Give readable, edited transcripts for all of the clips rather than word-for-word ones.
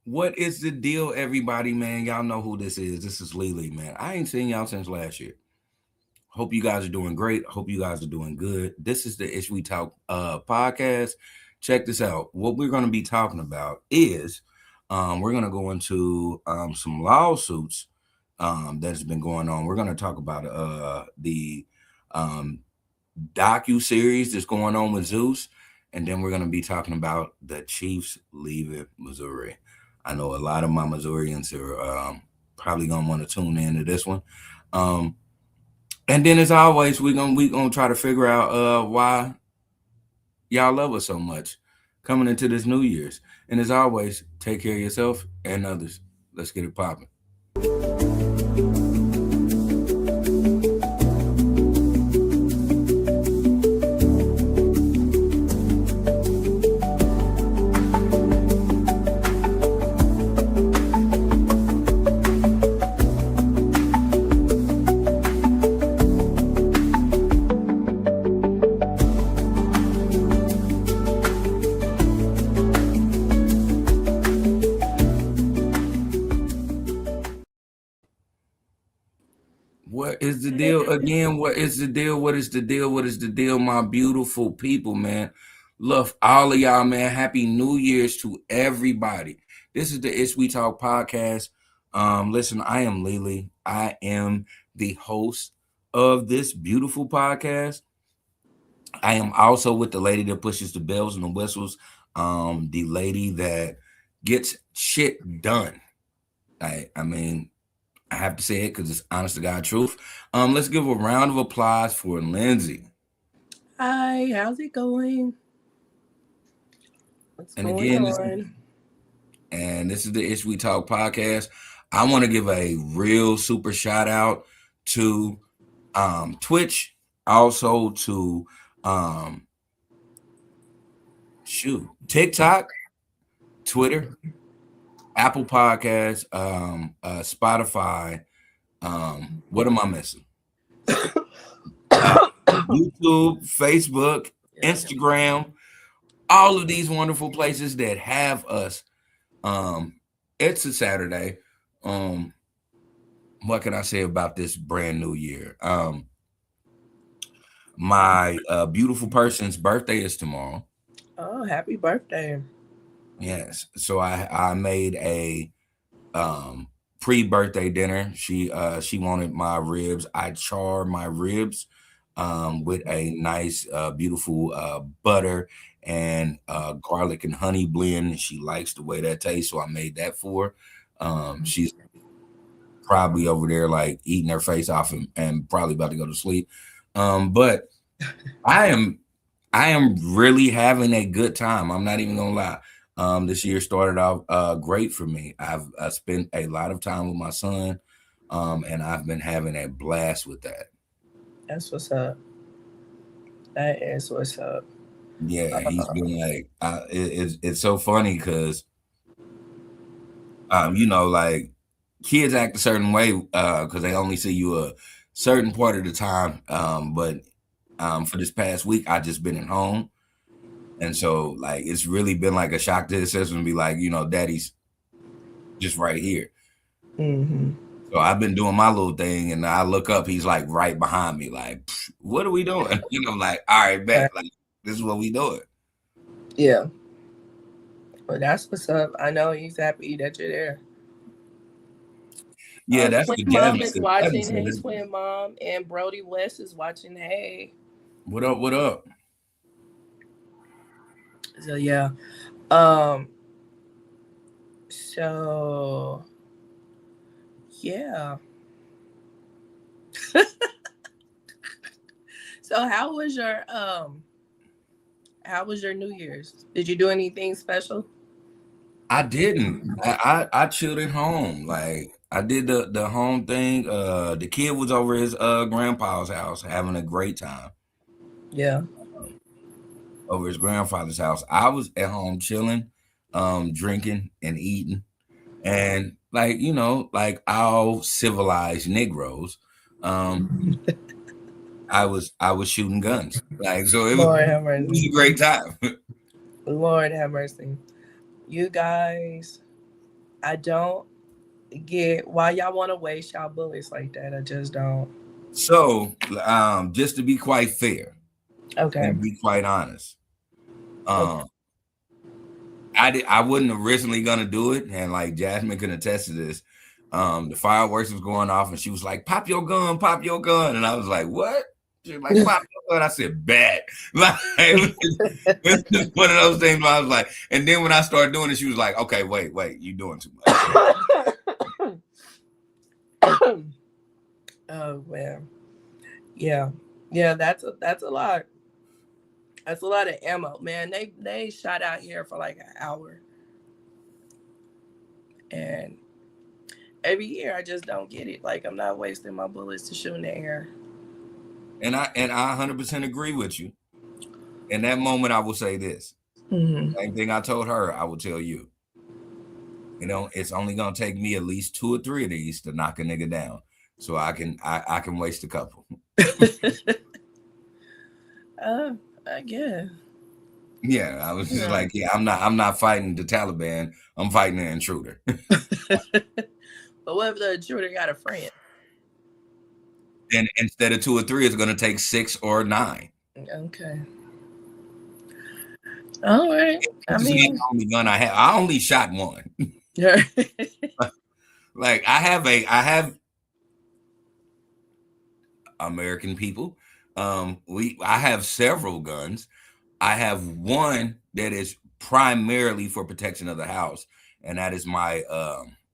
What is the deal, everybody, man? Y'all know who this is. This is Lily, man. I ain't seen y'all since last year. Hope you guys are doing great. Hope you guys are doing good. This is the Ish We Talk podcast. Check this out. What we're going to be talking about is we're going to go into some lawsuits that's been going on. We're going to talk about the um, docu-series that's going on with Zeus, and then we're going to be talking about the Chiefs leaving Missouri. I know a lot of my Missourians are probably going to want to tune in to this one. Um, and then, as always, we gonna try to figure out why y'all love us so much coming into this New Year's. And as always, take care of yourself and others. Let's get it popping. What is the deal again? What is the deal? What is the deal? What is the deal, my beautiful people, man? Love all of y'all, man. Happy New Year's to everybody. This is the It's We Talk podcast. Listen, I am Lily. I am the host of this beautiful podcast. I am also with the lady that pushes the bells and the whistles. The lady that gets shit done. I mean, I have to say it because it's honest to God truth. Let's give a round of applause for Lindsay. Hi, how's it going? What's And going again, on? this is the Ish We Talk podcast. I want to give a real super shout out to Twitch, also to um, TikTok, Twitter, Apple Podcasts, Spotify. What am I missing? YouTube, Facebook, Instagram, all of these wonderful places that have us. It's a Saturday. What can I say about this brand new year? My beautiful person's birthday is tomorrow. Oh, happy birthday. Yes. So I made a pre-birthday dinner. She wanted my ribs. I char my ribs with a nice beautiful butter and garlic and honey blend. She likes the way that tastes, so I made that for her. She's probably over there like eating her face off and probably about to go to sleep. But I am really having a good time. I'm not even gonna lie. This year started off great for me. I've spent a lot of time with my son, and I've been having a blast with that. That's what's up. That is what's up. Yeah, he's been like, it's so funny because, like kids act a certain way because they only see you a certain part of the time. But for this past week, I just been at home. And so, like, it's really been like a shock to the system to be like, daddy's just right here. Mm-hmm. So I've been doing my little thing, and I look up, he's like right behind me, like, what are we doing? Like, all right, bet, like, this is what we doing. Yeah. Well, that's what's up. I know he's happy that you're there. Yeah, that's Twin the Mom Jasmine is said. watching. Hey, Twin Mom. And Brody West is watching. Hey. What up? What up? So, yeah. So, yeah. So how was your New Year's? Did you do anything special? I didn't. I chilled at home. Like I did the home thing. The kid was over his grandpa's house having a great time. Yeah. Over his grandfather's house. I was at home chilling, drinking and eating. And like all civilized Negroes, I was shooting guns. Like so Lord have it was mercy. a great time. Lord have mercy. You guys, I don't get why y'all want to waste y'all bullets like that. I just don't. So, just to be quite fair Okay. and be quite honest, Okay. um, I wasn't originally gonna do it, and like Jasmine can attest to this. The fireworks was going off, and she was like, pop your gun," and I was like, "What?" She was like, "Pop your gun." I said, "Bet." Like it was just one of those things where I was like, and then when I started doing it, she was like, "Okay, wait, you doing too much." Oh man. Yeah. Yeah, that's a lot. That's a lot of ammo, man. They shot out here for like an hour, and every year I just don't get it. Like I'm not wasting my bullets to shoot in the air. And I 100% agree with you. In that moment, I will say this. Hmm. Same thing I told her, I will tell you. It's only gonna take me at least 2 or 3 of these to knock a nigga down, so I can waste a couple. uh, I guess. Yeah, I was just Yeah. like, yeah, I'm not fighting the Taliban. I'm fighting an intruder. But what if the intruder got a friend? And instead of 2 or 3, it's gonna take 6 or 9. Okay. All right. I This is not mean, the only gun I have. I only shot one. yeah. Like I have American people. I have several guns. I have one that is primarily for protection of the house, and that is my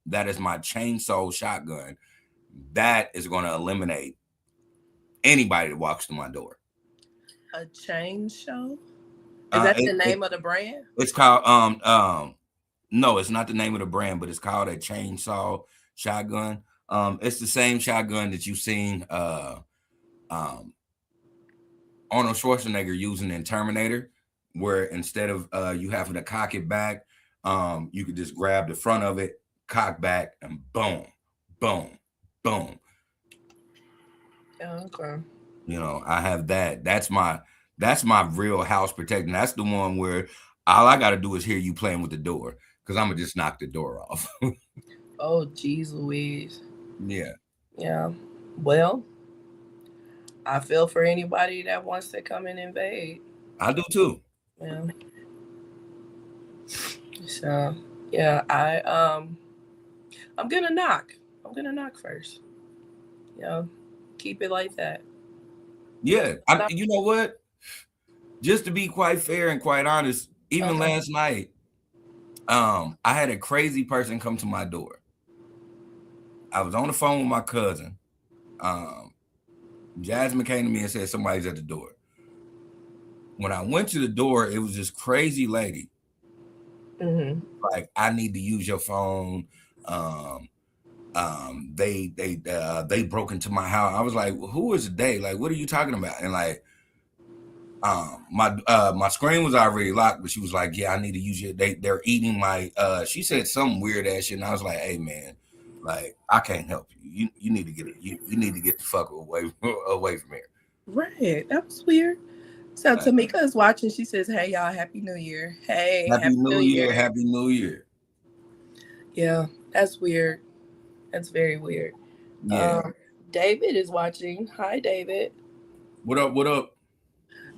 chainsaw shotgun. That is going to eliminate anybody that walks through my door. A chain show? Is Uh, that it, the it name of the brand? it's called no, it's not the name of the brand, but it's called a chainsaw shotgun. It's the same shotgun that you've seen um Arnold Schwarzenegger using in Terminator, where instead of you having to cock it back, you could just grab the front of it, cock back, and boom, boom, boom. Oh, okay. I have that. That's my real house protecting. That's the one where all I got to do is hear you playing with the door, because I'm gonna just knock the door off. Oh, jeez Louise. Yeah, Yeah. Well, I feel for anybody that wants to come and invade. I do too. Yeah. So, yeah, I'm gonna knock. I'm gonna knock first. You know, keep it like that. Yeah, Not you know what? Just to be quite fair and quite honest, even okay. last night, I had a crazy person come to my door. I was on the phone with my cousin. Um, Jasmine came to me and said somebody's at the door. When I went to the door, it was this crazy lady. Mm-hmm. Like, I need to use your phone. Um, they broke into my house. I was like, well, who is they? Like, what are you talking about? And like, my screen was already locked, but she was like, yeah, I need to use your. They're eating my. She said some weird ass shit, and I was like, hey man, like I can't help you. You need to get it. You need to get the fuck away from here. Right. That was weird. So Like, Tamika is watching. She says, "Hey y'all, Happy New Year. Hey, Happy Happy New New Year, Year." Happy New Year. Yeah, that's weird. That's very weird. Yeah. Um, David is watching. Hi, David. What up? What up?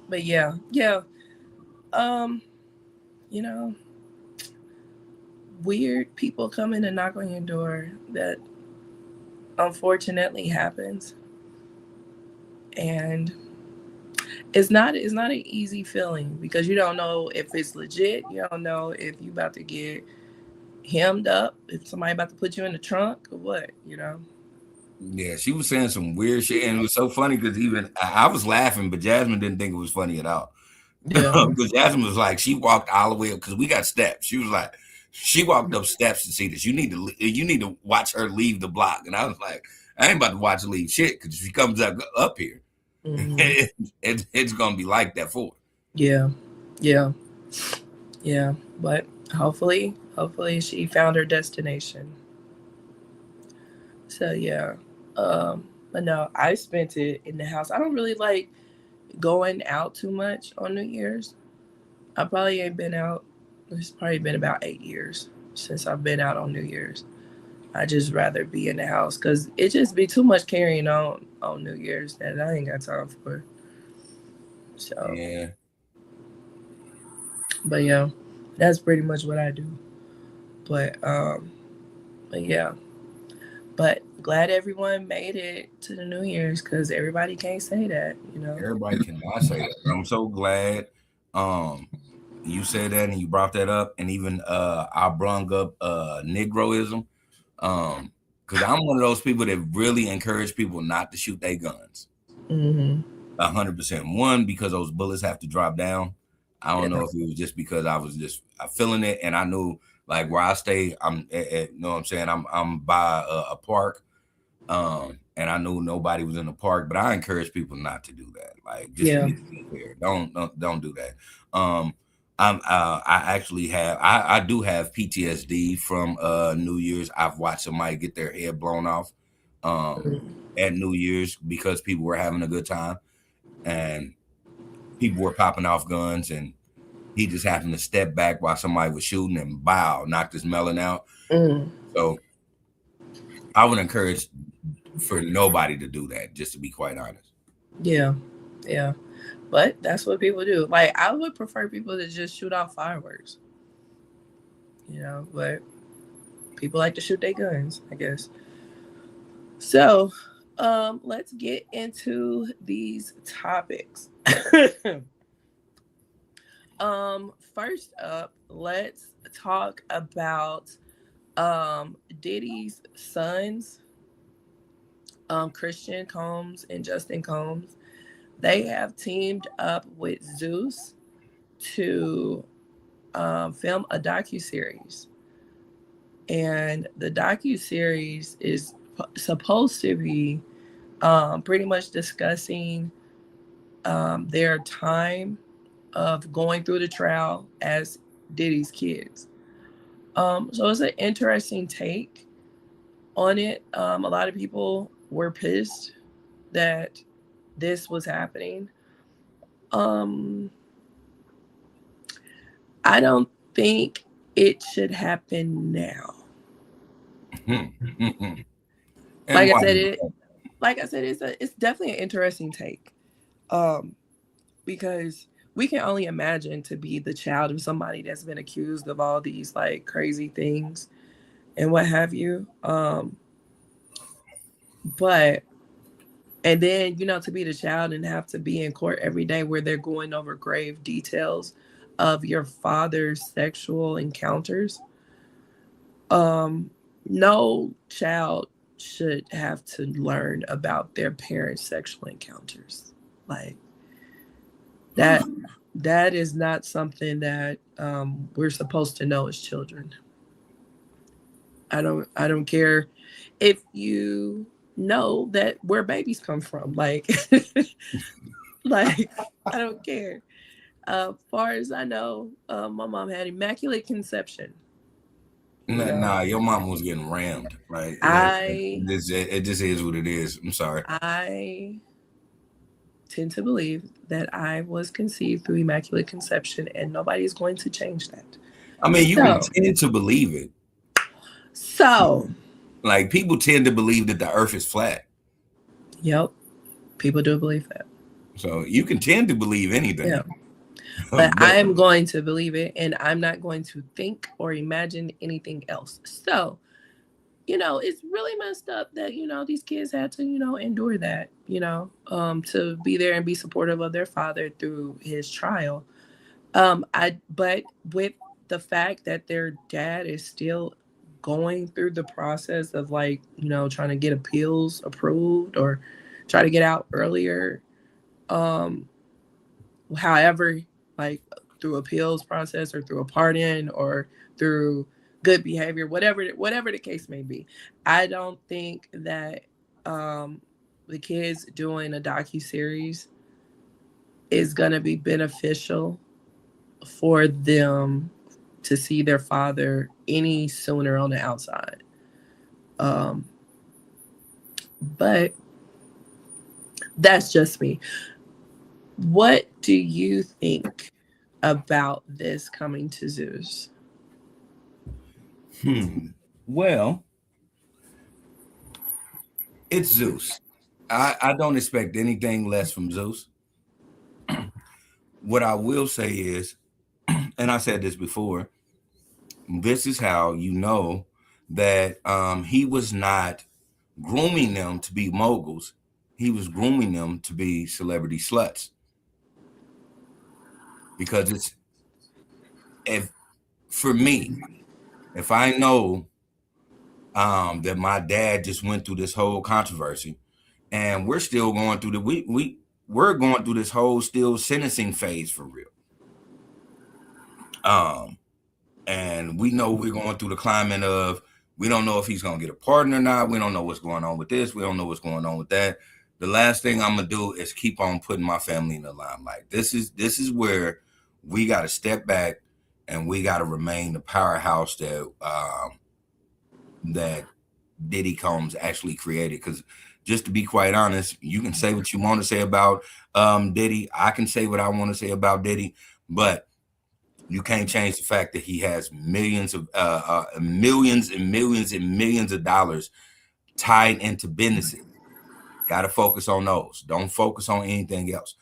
But yeah, yeah. Um, you know, weird people coming and knock on your door. That unfortunately happens, and it's not an easy feeling because you don't know if it's legit. You don't know if you about to get hemmed up, if somebody about to put you in the trunk or what. You know. Yeah, she was saying some weird shit, and it was so funny because even I was laughing, but Jasmine didn't think it was funny at all. Yeah. Because Jasmine was like, she walked all the way up because we got steps. She was like, she walked up steps to see this. You need to watch her leave the block, and I was like, I ain't about to watch her leave shit because if she comes up here, Hmm. it's gonna be like that for her. Yeah. Yeah. Yeah. But hopefully she found her destination. So yeah. But no, I spent it in the house. I don't really like going out too much on New Year's. I probably ain't been out. It's probably been about 8 years. since I've been out on New Year's. I just rather be in the house because it just be too much carrying on New Year's that I ain't got time for. So, Yeah, but yeah, that's pretty much what I do. But but yeah, but glad everyone made it to the New Year's because everybody can't say that, you know. everybody cannot say that. But I'm so glad um you said that and you brought that up, and even I brung up Negroism. Because I'm one of those people that really encourage people not to shoot their guns. Mm-hmm. 100%. One, because those bullets have to drop down. I don't Yeah. know if it was just because I was just feeling it, and I knew like where I stay. You know what I'm saying. I'm by a park, and I knew nobody was in the park. But I encourage people not to do that. Like just to Yeah. be clear, don't do that. I actually have I do have PTSD from New Year's. I've watched somebody get their head blown off um at New Year's because people were having a good time and people were popping off guns, and he just happened to step back while somebody was shooting and bow, knocked his melon out. Mm. So I would encourage for nobody to do that, just to be quite honest. Yeah. Yeah. But that's what people do. Like I would prefer people to just shoot off fireworks, you know, but people like to shoot their guns, I guess. So, let's get into these topics. First up, let's talk about Diddy's sons, Christian Combs and Justin Combs. They have teamed up with Zeus to film a docu-series, and the docu-series is supposed to be pretty much discussing their time of going through the trial as Diddy's kids. So it's an interesting take on it. A lot of people were pissed that this was happening. Um, I don't think it should happen now. And Like I why? said, it's definitely an interesting take. Um, because we can only imagine to be the child of somebody that's been accused of all these like crazy things and what have you. But and then to be the child and have to be in court every day where they're going over grave details of your father's sexual encounters. Um, no child should have to learn about their parents' sexual encounters. Like that that is not something that we're supposed to know as children. I don't care if you know that where babies come from. Like like I don't care. Far as I know, my mom had immaculate conception. You know, Nah, your mom was getting rammed. Like I it just is what it is. I'm sorry. I tend to believe that I was conceived through immaculate conception, and nobody is going to change that. I mean, you can So, tend to believe it. so, Like people tend to believe that the Earth is flat, yep, people do believe that. so you can tend to believe Yeah, anything. but But I am going to believe it, and I'm not going to think or imagine anything else. So, it's really messed up that, these kids had to, endure that, to be there and be supportive of their father through his trial. But with the fact that their dad is still going through the process of like, trying to get appeals approved or try to get out earlier, um, however, like through appeals process or through a pardon or through good behavior, whatever the case may be. I don't think that um, the kids doing a docu series is gonna be beneficial for them to see their father any sooner on the outside. Um, but that's just me. What do you think about this coming to Zeus? Well, it's Zeus. I don't expect anything less from Zeus. What I will say is, and I said this before, this is how you know that he was not grooming them to be moguls. He was grooming them to be celebrity sluts. Because it's, if for me, if I know that my dad just went through this whole controversy, and we're still going through we're going through this whole still sentencing phase for real. Um, and we know we're going through the climate of, we don't know if he's going to get a pardon or not. We don't know what's going on with this. We don't know what's going on with that. The last thing I'm gonna do is keep on putting my family in the limelight. This is where we got to step back, and we got to remain the powerhouse that Diddy Combs actually created. Because just to be quite honest, you can say what you want to say about Diddy. I can say what I want to say about Diddy, but you can't change the fact that he has millions and millions and millions of dollars tied into businesses. Got to focus on those. Don't focus on anything else.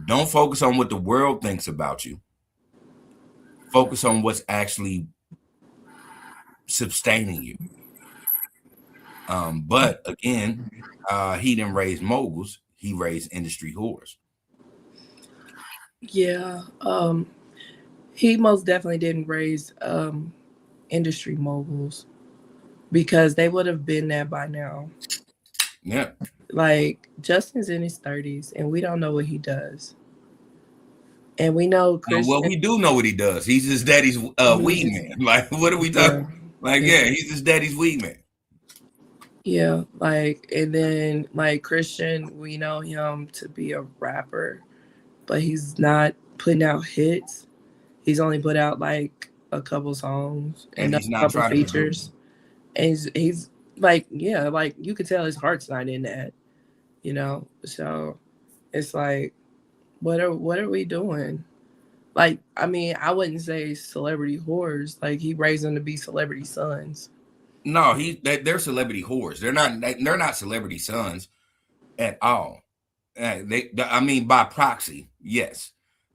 Don't focus on what the world thinks about you. Focus on what's actually sustaining you. But again, he didn't raise moguls. He raised industry whores. Yeah. He most definitely didn't raise industry moguls because they would have been there by now. Yeah. Like Justin's in his 30s and we don't know what he does. And we know Well, Christian. we do know what he does. He's his daddy's He's weed just, man. Like, what are we talking? yeah, Like, yeah, yeah, he's his daddy's weed man. yeah. Like, and then like Christian, we know him to be a rapper, but he's not putting out hits. He's only put out like a couple songs And and a he's not couple trying to produce. features. And he's like, yeah, like you could tell his heart's not in that, you know. So it's like, what are we doing? Like, I mean, I wouldn't say celebrity whores. Like he raised them to be celebrity sons. No, they're celebrity whores. They're not celebrity sons at all. I mean, by proxy, yes.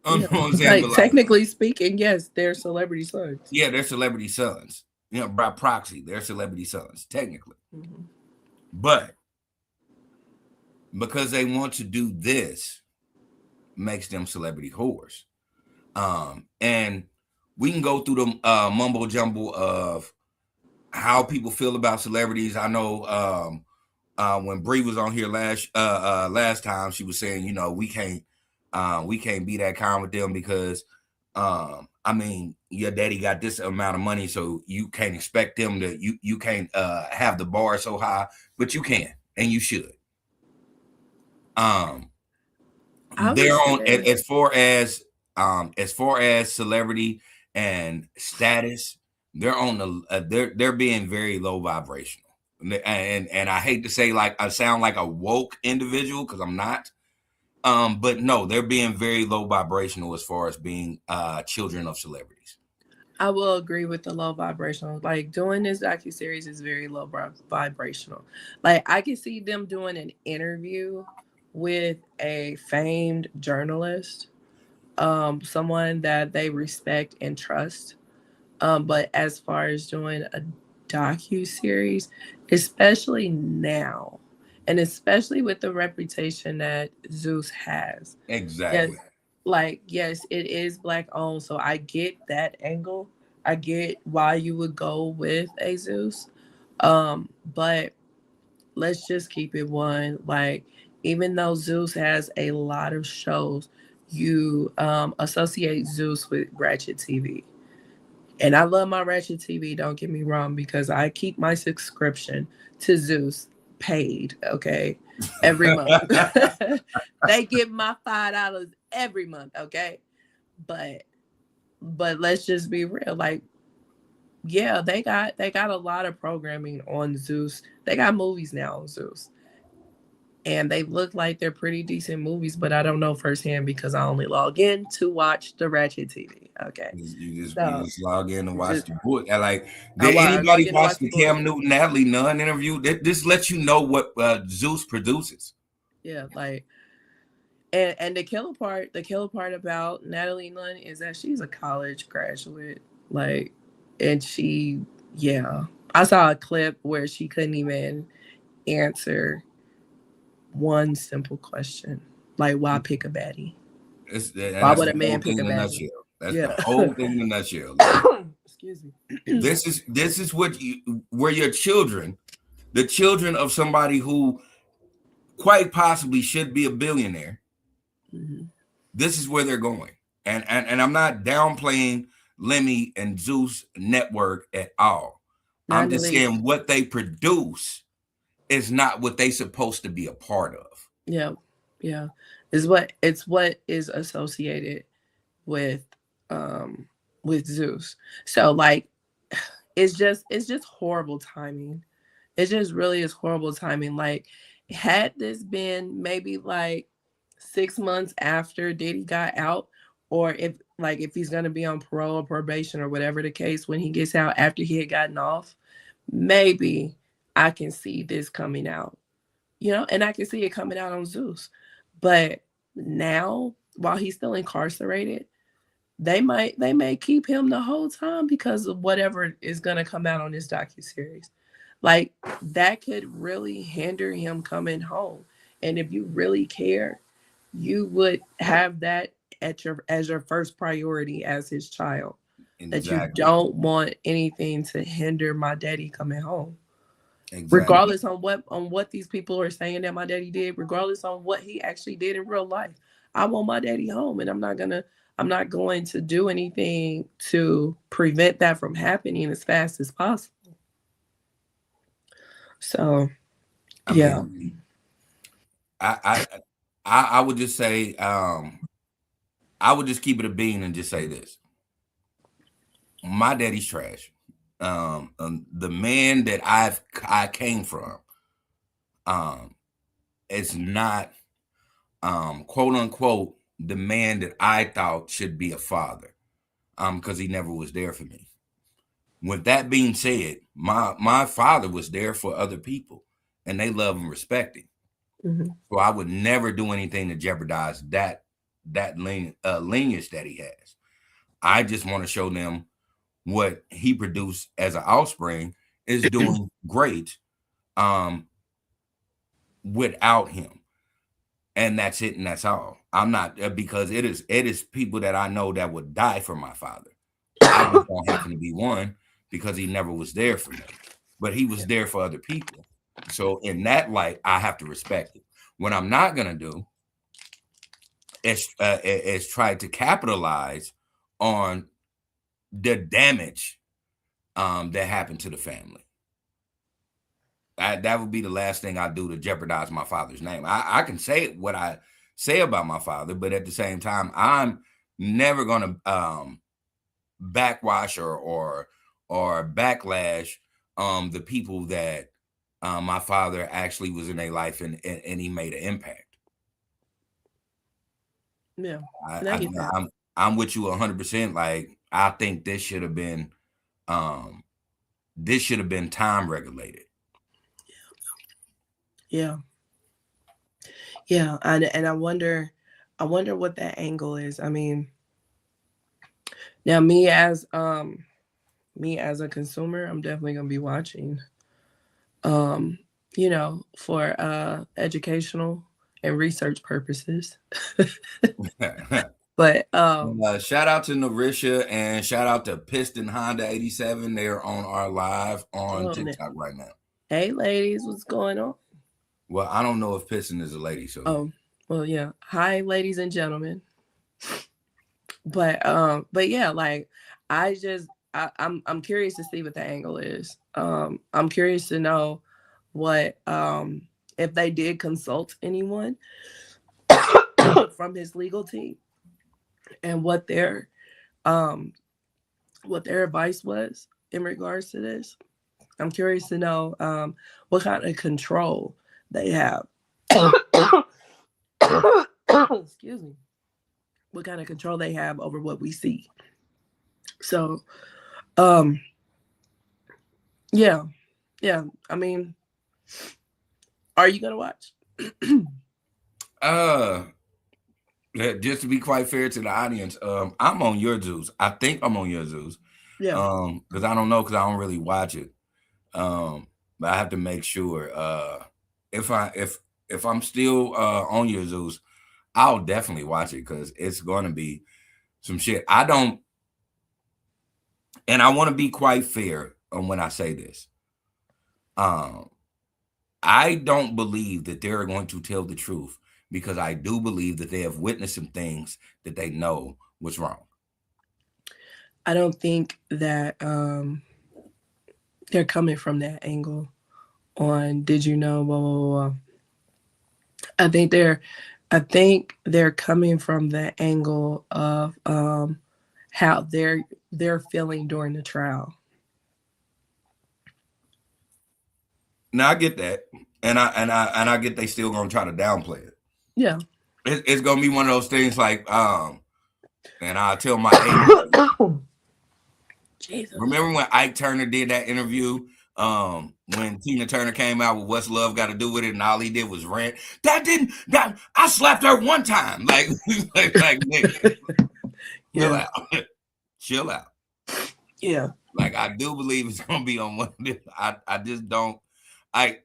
You know Yeah, what I'm saying? like But like, technically speaking, yes, they're celebrity sons. yeah, they're celebrity sons. You know, by proxy, they're celebrity sons, technically. Hmm. But because they want to do this, makes them celebrity whores. And we can go through the mumbo jumbo of how people feel about celebrities. I know when Bree was on here last time, she was saying, you know, we can't be that kind with them because I mean, your daddy got this amount of money, so you can't expect them to you can't have the bar so high, but you can and you should. Um I would they're on say, as far as celebrity and status, they're on they're being very low vibrational. And I hate to say, like, I sound like a woke individual because I'm not. But no, they're being very low vibrational as far as being children of celebrities. I will agree with the low vibrational. Like doing this docu series is very low vibrational. Like I can see them doing an interview with a famed journalist, someone that they respect and trust. But as far as doing a docu series, especially now, and especially with the reputation that Zeus has, yes, Exactly. like yes, it is black owned, so I get that angle. I get why you would go with a Zeus. But let's just keep it one. Like, even though Zeus has a lot of shows, you associate Zeus with Ratchet TV. And I love my Ratchet TV, don't get me wrong, because I keep my subscription to Zeus paid, okay, every month. They give my $5 every month, okay? But let's just be real. Like, yeah, they got a lot of programming on Zeus. They got movies now on Zeus. and they look like they're pretty decent movies, but I don't know firsthand because I only log in to watch the Ratchet TV. Okay, You so just log in and watch just the book. And like, did I log anybody in to watch watch the the book. Cam Newton Natalie Nunn interview? This lets you know what Zeus produces. Yeah, like, and the killer part about Natalie Nunn is that she's a college graduate. Like, and she, yeah, I saw a clip where she couldn't even answer one simple question, like why pick a baddie? And Why that's would the a whole man thing pick a in a baddie? nutshell. That's Yeah. the whole thing in a nutshell. Like, Excuse me. this is what where your children, the children of somebody who quite possibly should be a billionaire, Mm-hmm. this is where they're going. And I'm not downplaying Lemmy and Zeus Network at all. Not I'm in the just least. saying what they produce is not what they supposed to be a part of. Yeah, yeah. It's what is associated with um with Zeus. So like it's just horrible timing. It just really is horrible timing. Like, had this been maybe like 6 months after Diddy got out, or if he's gonna be on parole or probation or whatever the case when he gets out after he had gotten off, maybe I can see this coming out. And I can see it coming out on Zeus. But now, while he's still incarcerated, they may keep him the whole time because of whatever is gonna come out on this docu-series. Like, that could really hinder him coming home. And if you really care, you would have that as your first priority as his child. That you Exactly. don't want anything to hinder my daddy coming home. Exactly. Regardless on what these people are saying that my daddy did, regardless on what he actually did in real life. I want my daddy home, and I'm not going to do anything to prevent that from happening as fast as possible. So, I yeah. mean, I I I would just say, I would just keep it a bean and just say this. My daddy's trash. The man that I came from, um, is not, quote unquote, the man that I thought should be a father, because he never was there for me. With that being said, my father was there for other people, and they love and respect him. Hmm. So I would never do anything to jeopardize that lineage that he has. I just want to show them what he produced as an offspring is doing great, um, without him, and that's it, and that's all. I'm not, because it is people that I know that would die for my father. I just don't happen to be one because he never was there for me, but he was there for other people. So in that light, I have to respect it. What I'm not gonna do is try to capitalize on the damage, that happened to the family. That would be the last thing I do to jeopardize my father's name. I can say what I say about my father, but at the same time, I'm never gonna, backwash or backlash, the people that, my father actually was in their life, and he made an impact. Yeah. I, And I I get that. I'm with you 100%. Like, I think um this should have been time regulated. Yeah. Yeah. And I wonder what that angle is. I mean, now me as a consumer, I'm definitely gonna be watching. Um, for educational and research purposes. But Shout out to Narisha and shout out to Piston Honda 87. They're on our live on oh, TikTok right now. hey ladies, what's going on? Well, I don't know if Piston is a lady, so Oh, well, yeah. Hi, ladies and gentlemen. But yeah, like, I'm curious to see what the angle is. I'm curious to know what if they did consult anyone from his legal team, and um what their advice was in regards to this. I'm curious to know what kind of control they have. Excuse me. What kind of control they have over what we see. So, um, yeah, yeah. I mean, are you gonna watch? Uh, just to be quite fair to the audience, I'm on your Zeus. I think I'm on your Zeus. Yeah. Because I don't know, because I don't really watch it. But I have to make sure. If I'm still on your Zeus, I'll definitely watch it because it's going to be some shit. I don't, and I want to be quite fair on when I say this. Um, I don't believe that they're going to tell the truth because I do believe that they have witnessed some things that they know was wrong. I don't think that they're coming from that angle on did you know blah blah blah. I think they're coming from the angle of how they're feeling during the trial. Now I get that, and I get they still gonna try to downplay it. Yeah. It's gonna be one of those things like and I tell my age. Jesus. Remember when Ike Turner did that interview? When Tina Turner came out with "What's Love Got to Do with It," and all he did was rant. That I slapped her one time. Like nigga, chill Yeah. out, chill out. Yeah. Like I do believe it's gonna be on one of this. I just don't. I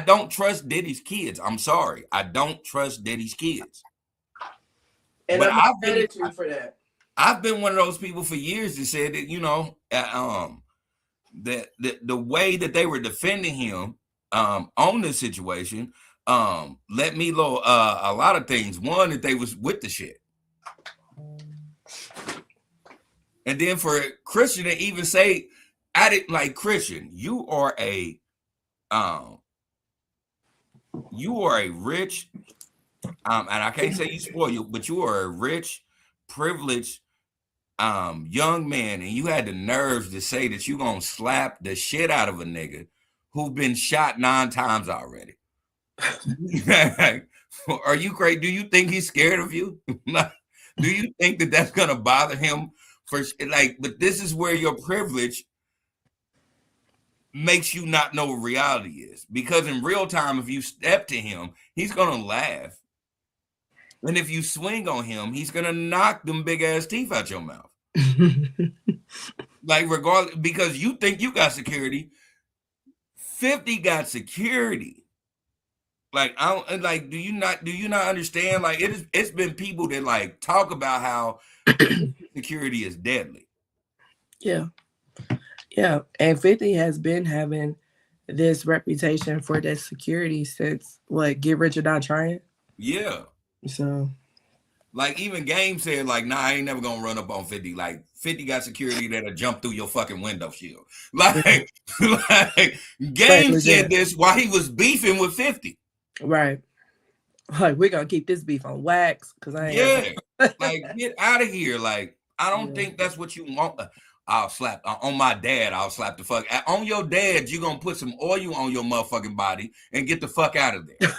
don't trust Diddy's kids. I'm sorry, I don't trust Diddy's kids. And But I'm mad at you for that. I've been one of those people for years that said that the way that they were defending him on this situation let me know a lot of things. One, that they was with the shit, and then for Christian to even say at it like, Christian, you are a rich and I can't say you spoiled, but you are a rich, privileged young man, and you had the nerves to say that you gonna slap the shit out of a nigga who've been shot 9 times already. Are you crazy? Do you think he's scared of you? Do you think that that's gonna bother him? But this is where your privilege makes you not know what reality is. Because in real time, if you step to him, he's gonna laugh. And if you swing on him, he's gonna knock them big ass teeth out your mouth. Like, regardless, because you think you got security, 50 got security. Like, I don't like. Do you not understand? Like, it's been people that like talk about how security is deadly. Yeah. Yeah. And 50 has been having this reputation for that security since what, Get Rich or Not Trying. Yeah. So Like, even Game said, like, nah, I ain't never gonna run up on 50. Like, 50 got security that'll jump through your fucking window shield. Like, like Game said this while he was beefing with 50. Right. Like, we're gonna keep this beef on wax because I ain't. Like, get out of here. Like, I don't think that's what you want. I'll slap on my dad. I'll slap the fuck on your dad. You gonna put some oil on your motherfucking body and get the fuck out of there.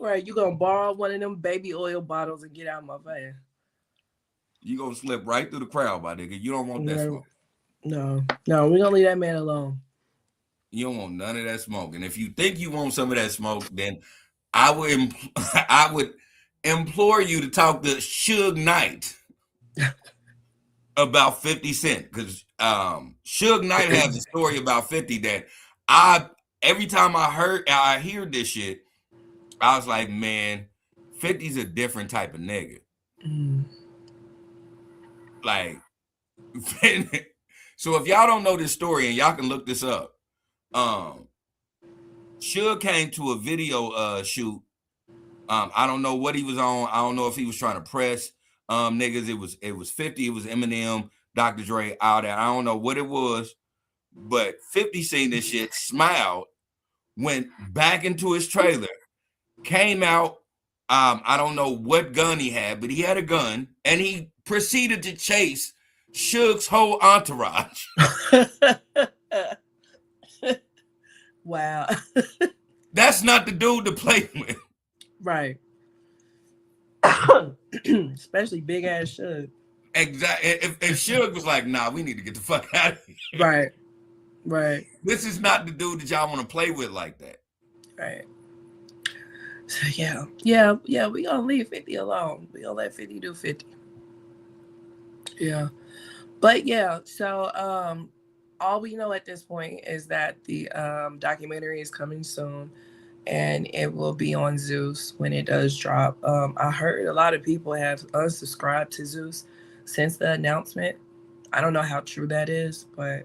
Right, you gonna borrow one of them baby oil bottles and get out of my face. You gonna slip right through the crowd, my nigga. You don't want that smoke. No, we're gonna leave that man alone. You don't want none of that smoke. And if you think you want some of that smoke, then I would implore you to talk to Suge Knight about 50 Cent, because Suge Knight has a story about 50 that every time I hear this shit, I was like, man, 50's a different type of nigga. Like, so if y'all don't know this story, and y'all can look this up, Suge came to a video shoot. I don't know what he was on. I don't know if he was trying to press niggas. It was 50. It was Eminem, Dr. Dre, all that. I don't know what it was, but 50 seen this shit, smiled, went back into his trailer, came out. I don't know what gun he had, but he had a gun, and he proceeded to chase Suge's whole entourage. Wow. That's not the dude to play with. Right. Especially big ass Suge. Exactly. If Suge was like, nah, we need to get the fuck out of here. Right. Right. This is not the dude that y'all want to play with like that. Right. So yeah. We gonna leave 50 alone. We gonna let 50 do 50. Yeah. But yeah, so all we know at this point is that the documentary is coming soon and it will be on Zeus when it does drop. I heard a lot of people have unsubscribed to Zeus since the announcement. I don't know how true that is, but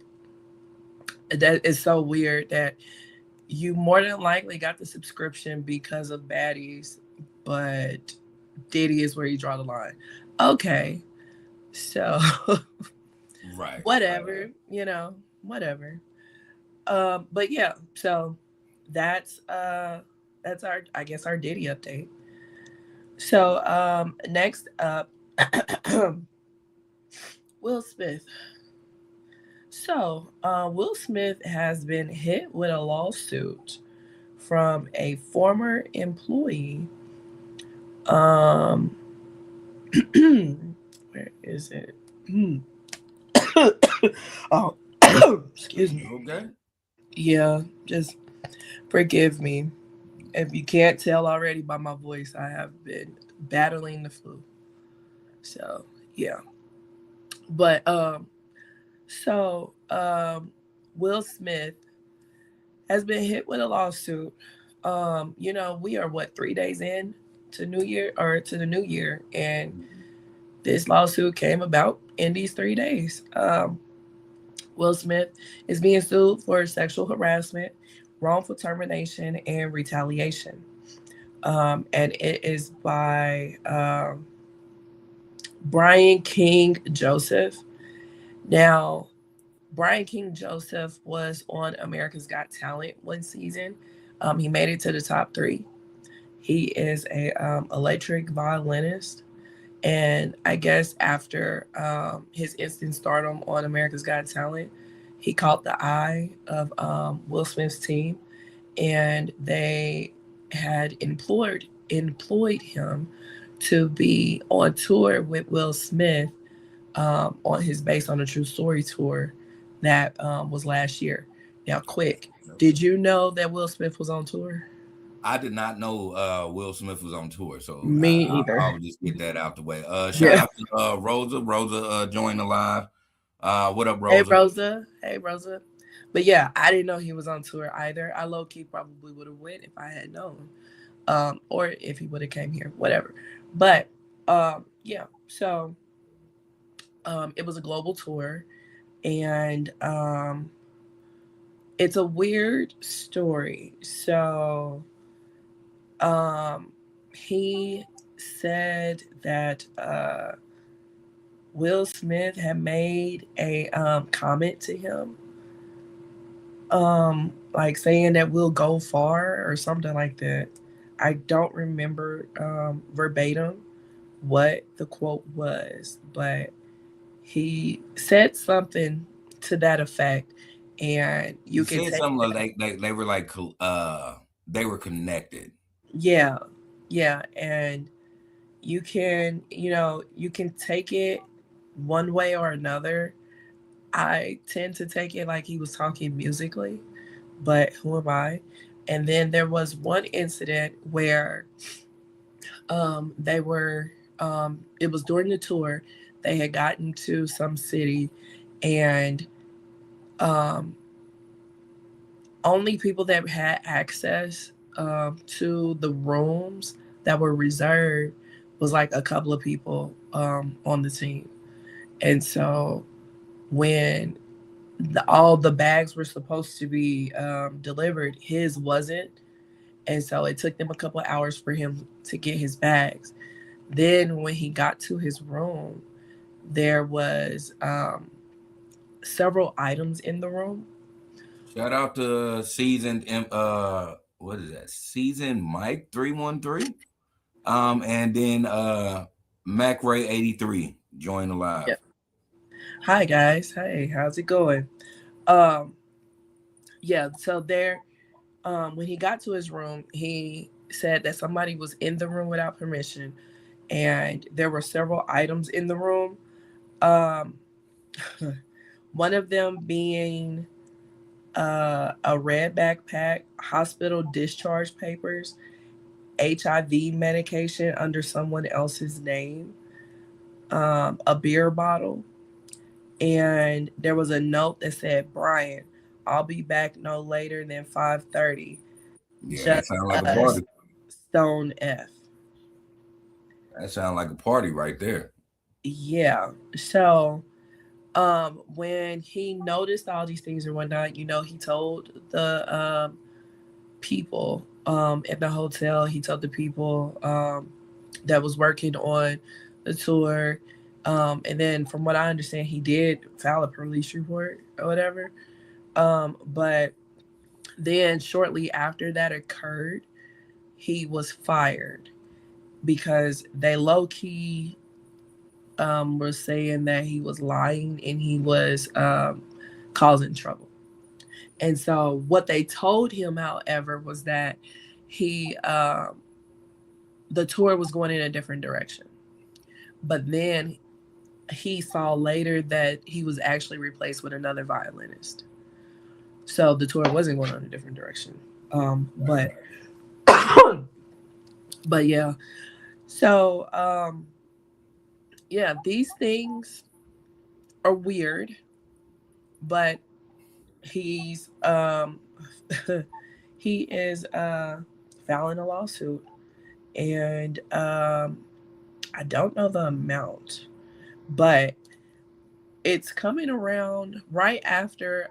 that is so weird that you more than likely got the subscription because of baddies, but Diddy is where you draw the line. Okay, so Right. whatever, whatever. But yeah, so that's that's our, I guess, our Diddy update. So next up, Will Smith. So Will Smith has been hit with a lawsuit from a former employee. Um, where is it? Oh, excuse me. Okay. Yeah, just forgive me. If you can't tell already by my voice, I have been battling the flu. So yeah, but so Will Smith has been hit with a lawsuit. We are what, 3 days in to New Year or to the new year, and this lawsuit came about in these 3 days. Will Smith is being sued for sexual harassment, wrongful termination, and retaliation. And it is by Brian King Joseph. Now, Brian King Joseph was on America's Got Talent one season. He made it to the top three. He is a electric violinist, and I guess after his instant stardom on America's Got Talent, he caught the eye of Will Smith's team, and they had employed him to be on tour with Will Smith on his Based on a True Story tour that was last year. Now, quick, did you know that Will Smith was on tour? I did not know Will Smith was on tour, so Me I'll either. just get that out the way. Shout Yeah. out to Rosa. Rosa joined the live. What up, Hey, Rosa? Rosa. Hey, Rosa. But yeah, I didn't know he was on tour either. I low key probably would have went if I had known, or if he would have came here, whatever. But yeah, so it was a global tour, and it's a weird story. So he said that Will Smith had made a comment to him, like saying that we'll go far or something like that. I don't remember verbatim what the quote was, but he said something to that effect, and He you can said take something that. like they were like they were connected. Yeah, yeah, and you can take it one way or another. I tend to take it like he was talking musically, but who am I? And then there was one incident where they were it was during the tour. They had gotten to some city, and um only people that had access to the rooms that were reserved was like a couple of people on the team. And so when all the bags were supposed to be delivered, his wasn't. And so it took them a couple of hours for him to get his bags. Then when he got to his room, there was several items in the room. Shout out to seasoned what is that? Seasoned Mike 313. And then Mac Ray 83 joined the live. Yeah. Hi guys. Hey, how's it going? Um, yeah, so there. When he got to his room, he said that somebody was in the room without permission, and there were several items in the room. Um, one of them being a red backpack, hospital discharge papers, HIV medication under someone else's name, a beer bottle, and there was a note that said, "Brian, I'll be back no later than 5:30. Yeah, that Just sounds like a us, party. Stone F." That sounds like a party right there. Yeah. So, when he noticed all these things and whatnot, he told the people at the hotel. He told the people that was working on the tour. And then, from what I understand, he did file a police report or whatever. But then, shortly after that occurred, he was fired because they low key were saying that he was lying and he was causing trouble. And so, what they told him, however, was that he the tour was going in a different direction. But then he saw later that he was actually replaced with another violinist. So the tour wasn't going in a different direction. But but yeah. So yeah, these things are weird, but he's he is filing a lawsuit, and I don't know the amount, but it's coming around right after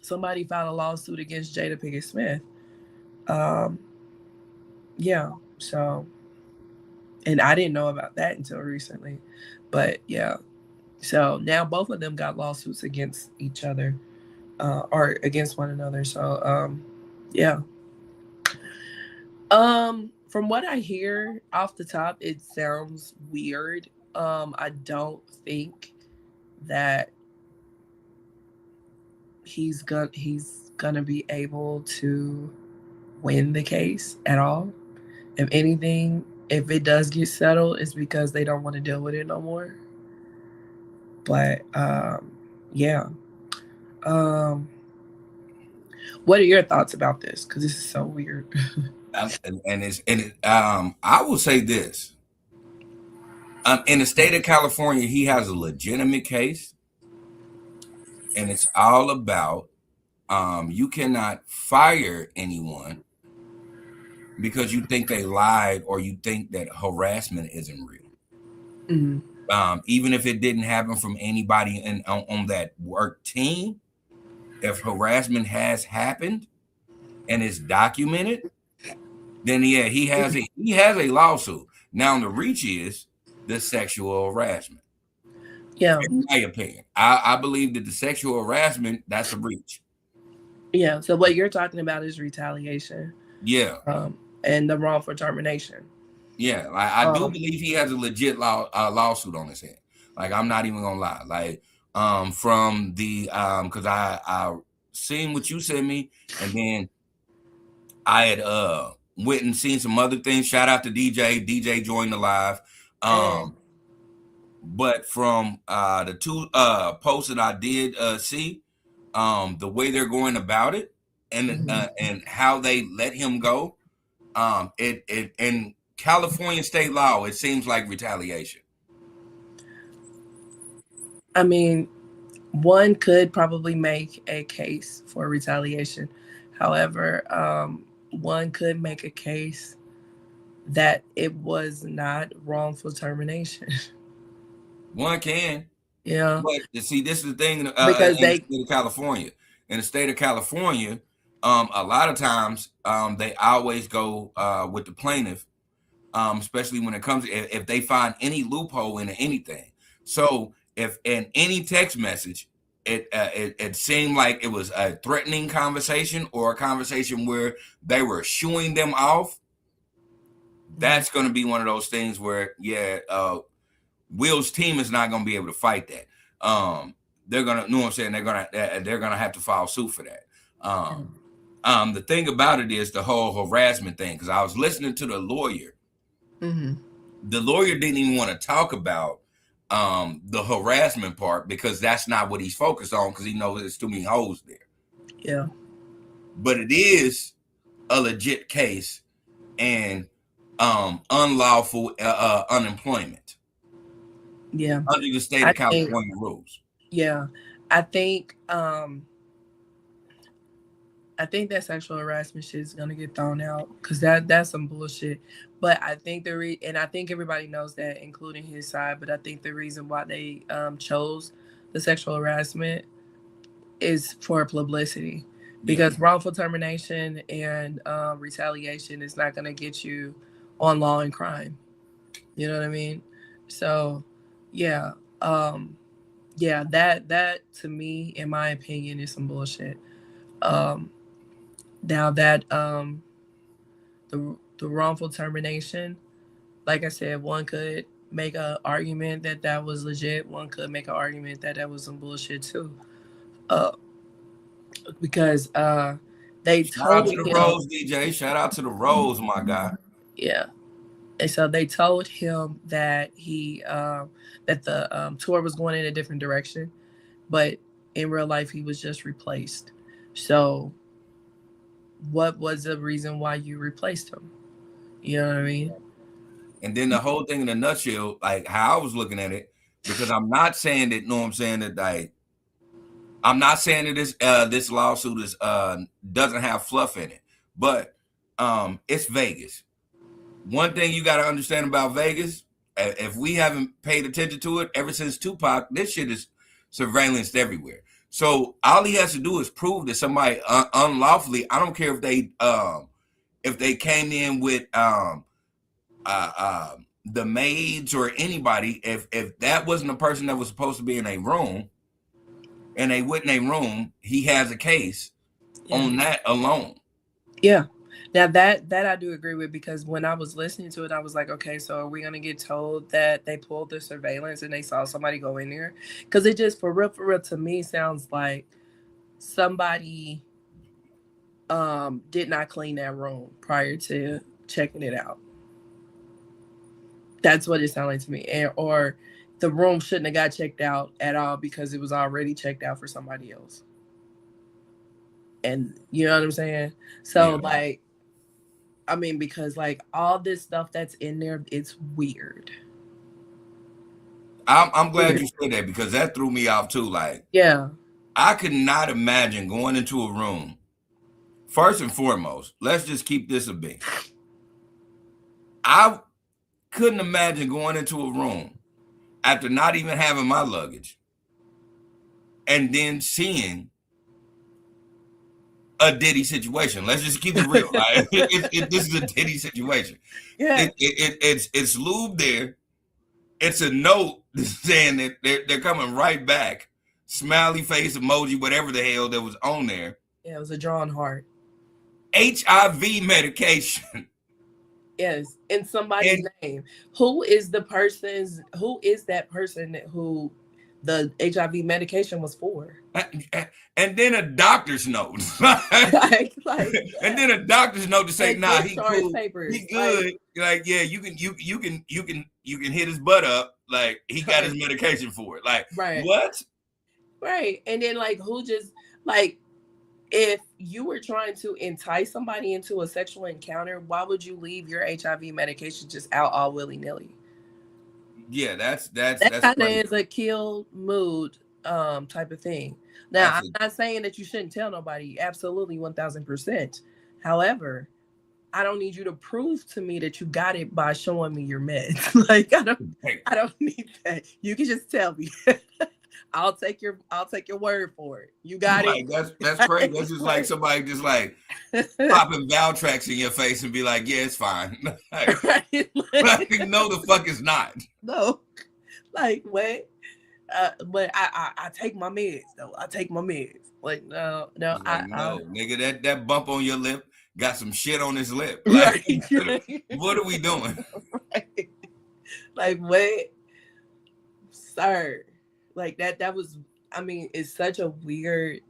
somebody filed a lawsuit against Jada Pinkett Smith. Um, yeah, so, and I didn't know about that until recently, but yeah, so now both of them got lawsuits against each other, or against one another. So yeah. From what I hear off the top, it sounds weird. I don't think that he's gonna be able to win the case at all. If anything, if it does get settled, it's because they don't want to deal with it no more. But yeah. Um, what are your thoughts about this? Because this is so weird. I will say this. In the state of California, he has a legitimate case, and it's all about you cannot fire anyone because you think they lied or you think that harassment isn't real. Mhm. Even if it didn't happen from anybody on that work team, if harassment has happened and it's documented, then yeah, he has a lawsuit. Now the reach is the sexual harassment. Yeah, In my opinion, I believe that the sexual harassment, that's a breach. yeah. So what you're talking about is retaliation, Yeah, and the wrongful termination. yeah. I do Um, believe he has a legit lawsuit on his head. Like I'm not even gonna lie. Like from the because I seen what you sent me, and then I had went and seen some other things. Shout out to DJ. DJ joined the live. and But from the two posts that I did see, the way they're going about it, mhm. and how they let him go, it in California state law, it seems like retaliation. I mean, one could probably make a case for retaliation. However, one could make a case that it was not wrongful termination. One can, Yeah, but you see, this is the thing because in the they. state of California. In the state of California, a lot of times they always go with the plaintiff, especially when it comes if they find any loophole in anything. So if in any text message, it seemed like it was a threatening conversation or a conversation where they were shooing them off, Mhm. that's going to be one of those things where yeah, Will's team is not going to be able to fight that. They're gonna, you know what I'm saying? They're gonna have to file suit for that. Um, Yeah. The thing about it is the whole harassment thing, because I was listening to the lawyer. Mm-hmm. The lawyer didn't even want to talk about the harassment part because that's not what he's focused on, because he knows there's too many hoes there. Yeah. But it is a legit case, and unlawful unemployment Yeah. under the state I of think. California rules. Yeah. I think. I think that sexual harassment shit is gonna get thrown out because that's some bullshit. But I think and I think everybody knows that, including his side. But I think the reason why they chose the sexual harassment is for publicity, Yeah. because wrongful termination and retaliation is not gonna get you on law and crime. You know what I mean? So, yeah, yeah, that to me, in my opinion, is some bullshit. Um, Now that the wrongful termination, like I said, one could make an argument that that was legit. One could make an argument that that was some bullshit too, uh, because they Shout out told to the him, Rose, DJ. Shout out to the Rose, my guy. yeah, and so they told him that that the tour was going in a different direction, but in real life he was just replaced. So, what was the reason why you replaced him? You know what I mean? And then the whole thing in a nutshell, like how I was looking at it, because I'm not saying that, no, I'm saying that, like, I'm not saying that this lawsuit is doesn't have fluff in it, but it's Vegas. One thing you got to understand about Vegas, if we haven't paid attention to it ever since Tupac, this shit is surveillanced everywhere. So all he has to do is prove that somebody unlawfully, I don't care if they came in with the maids or anybody, if that wasn't a person that was supposed to be in a room and they went in a room, he has a case Yeah. on that alone. Yeah. Now that I do agree with, because when I was listening to it, I was like, okay, so are we gonna get told that they pulled the surveillance and they saw somebody go in there? Because it just, for real, to me sounds like somebody did not clean that room prior to checking it out. That's what it sounded like to me, and or the room shouldn't have got checked out at all because it was already checked out for somebody else. And you know what I'm saying? So Yeah. like, I mean, because like all this stuff that's in there, it's weird. I'm glad Weird. you said that because that threw me off too. Like, Yeah. I could not imagine going into a room. First and foremost, let's just keep this a beat. I couldn't imagine going into a room after not even having my luggage and then seeing a Diddy situation. Let's just keep it real. Like, this is a Diddy situation. Yeah. It's lube there. It's a note saying that they're coming right back. Smiley face emoji, whatever the hell that was on there. Yeah, it was a drawn heart. HIV medication. Yes, in somebody's And name. Who is that person who the HIV medication was for? and then a doctor's note. Like, And yeah. then a doctor's note to say, And nah, he discharge cool, he papers. good. Like, yeah, you can hit his butt up. Like, he got his medication for it. Like, Right. what? Right. And then like, who just, like, if you were trying to entice somebody into a sexual encounter, why would you leave your HIV medication just out all willy-nilly? Yeah, that's That that's kind of crazy. is a kill mood type of thing. Now, That's I'm not saying that you shouldn't tell nobody. Absolutely, 1000%. However, I don't need you to prove to me that you got it by showing me your meds. Like, I don't need that. You can just tell me. I'll take your word for it. You got it. like that's crazy. That's just like somebody just like popping Valtrex in your face and be like, yeah, it's fine. Right? Like, no, the fuck is not. No, like what? But I take my meds though. I take my meds. Like, no, no, It's like, I no, nigga, that bump on your lip got some shit on his lip. Like, right. what are we doing? Right. Like what, sir? Like that was. I mean, it's such a weird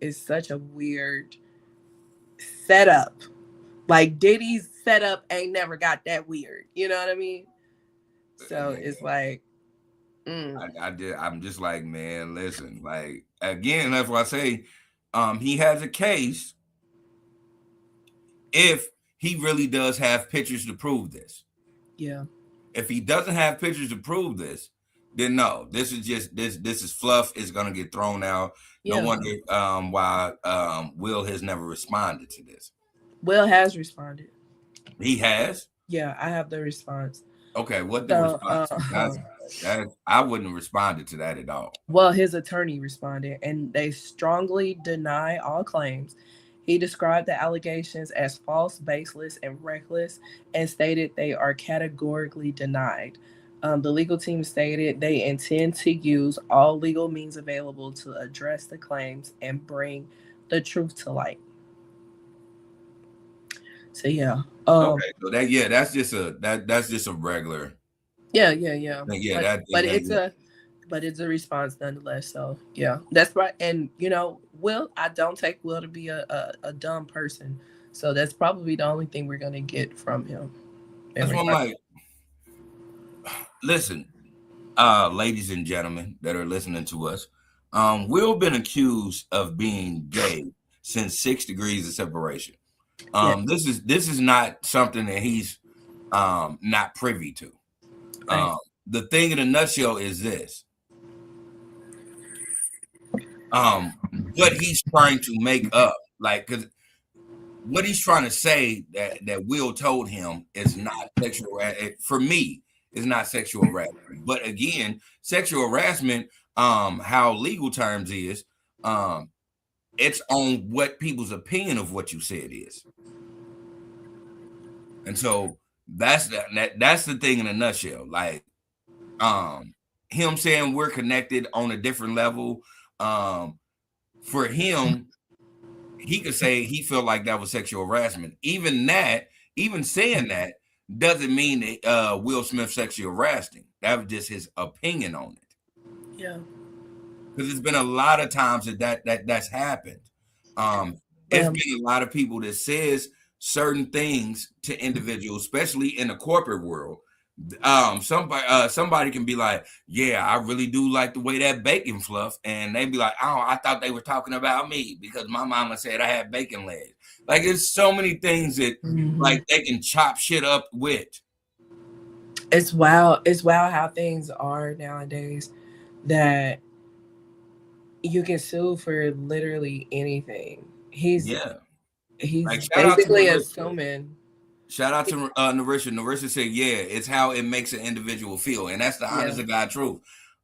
setup. Like Diddy's setup ain't never got that weird. You know what I mean? So Yeah, it's like, mm, I'm just like, man, listen, like again, that's why I say, he has a case if he really does have pictures to prove this. yeah, If he doesn't have pictures to prove this, then no, this is just this is fluff. It's gonna get thrown out. No yeah. wonder why Will has never responded to this. Will has responded. He has. Yeah, I have the response. Okay, what the So, response? That I wouldn't have responded to that at all. well, his attorney responded, and they strongly deny all claims. He described the allegations as false, baseless, and reckless, and stated they are categorically denied. The legal team stated they intend to use all legal means available to address the claims and bring the truth to light. So yeah, Okay, so that's just that's just a regular. yeah. Yeah, But that but yeah, it's yeah. a response nonetheless. So yeah, that's right. And Will, I don't take Will to be a dumb person. So that's probably the only thing we're gonna get from him in That's what I'm regard. like. Listen, ladies and gentlemen that are listening to us, Will been accused of being gay since 6 degrees of separation. Yeah, This is not something that he's not privy to. right. Um, the thing in a nutshell is this: um, what he's trying to make up, like, because what he's trying to say that Will told him is not sexual. For me, is not sexual harassment. But again, sexual harassment, how legal terms is, um, it's on what people's opinion of what you said is. And so that's the thing in a nutshell. Like, um, him saying we're connected on a different level. Um, for him, he could say he felt like that was sexual harassment. Even saying that doesn't mean that Will Smith sexually harassed him. That was just his opinion on it. Yeah. Because there's been a lot of times that's happened. Um, it's Well, been a lot of people that says certain things to individuals, especially in the corporate world. Somebody can be like, yeah, I really do like the way that bacon fluff, and they be like, oh, I thought they were talking about me because my mama said I had bacon legs. Like, there's so many things that mhm. like they can chop shit up with. It's wild. It's wild how things are nowadays. That you can sue for literally anything. Yeah, He's like shout out to basically Narissa. assuming. Shout out to Narissa. Narissa said, "Yeah, it's how it makes an individual feel," and that's the Yeah. honest to God truth.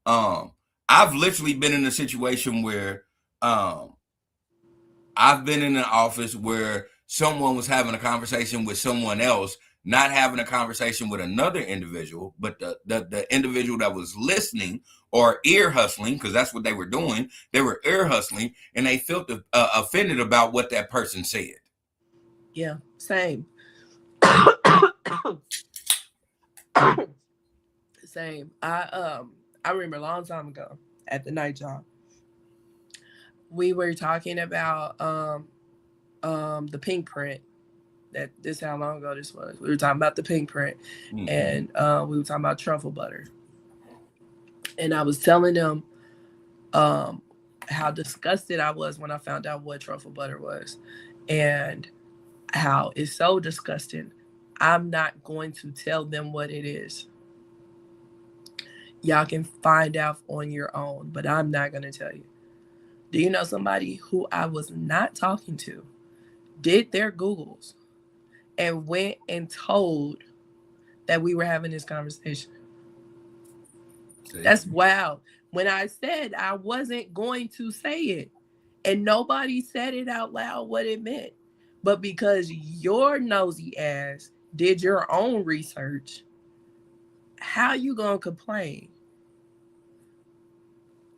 Um, I've literally been in a situation where um, I've been in an office where someone was having a conversation with someone else, not having a conversation with another individual, but the individual that was listening or ear hustling, because that's what they were doing. They were ear hustling, and they felt offended about what that person said. Yeah. Same. Same. I remember a long time ago at the night job, we were talking about the pink print. That this how long ago this was. We were talking about the pink print, Mm-hmm. and we were talking about truffle butter. And I was telling them um how disgusted I was when I found out what truffle butter was, and how it's so disgusting. I'm not going to tell them what it is. Y'all can find out on your own, but I'm not going to tell you. Do you know somebody who I was not talking to did their Googles and went and told that we were having this conversation? See, That's wild. When I said I wasn't going to say it, and nobody said it out loud what it meant, but because your nosy ass did your own research, how you gonna complain?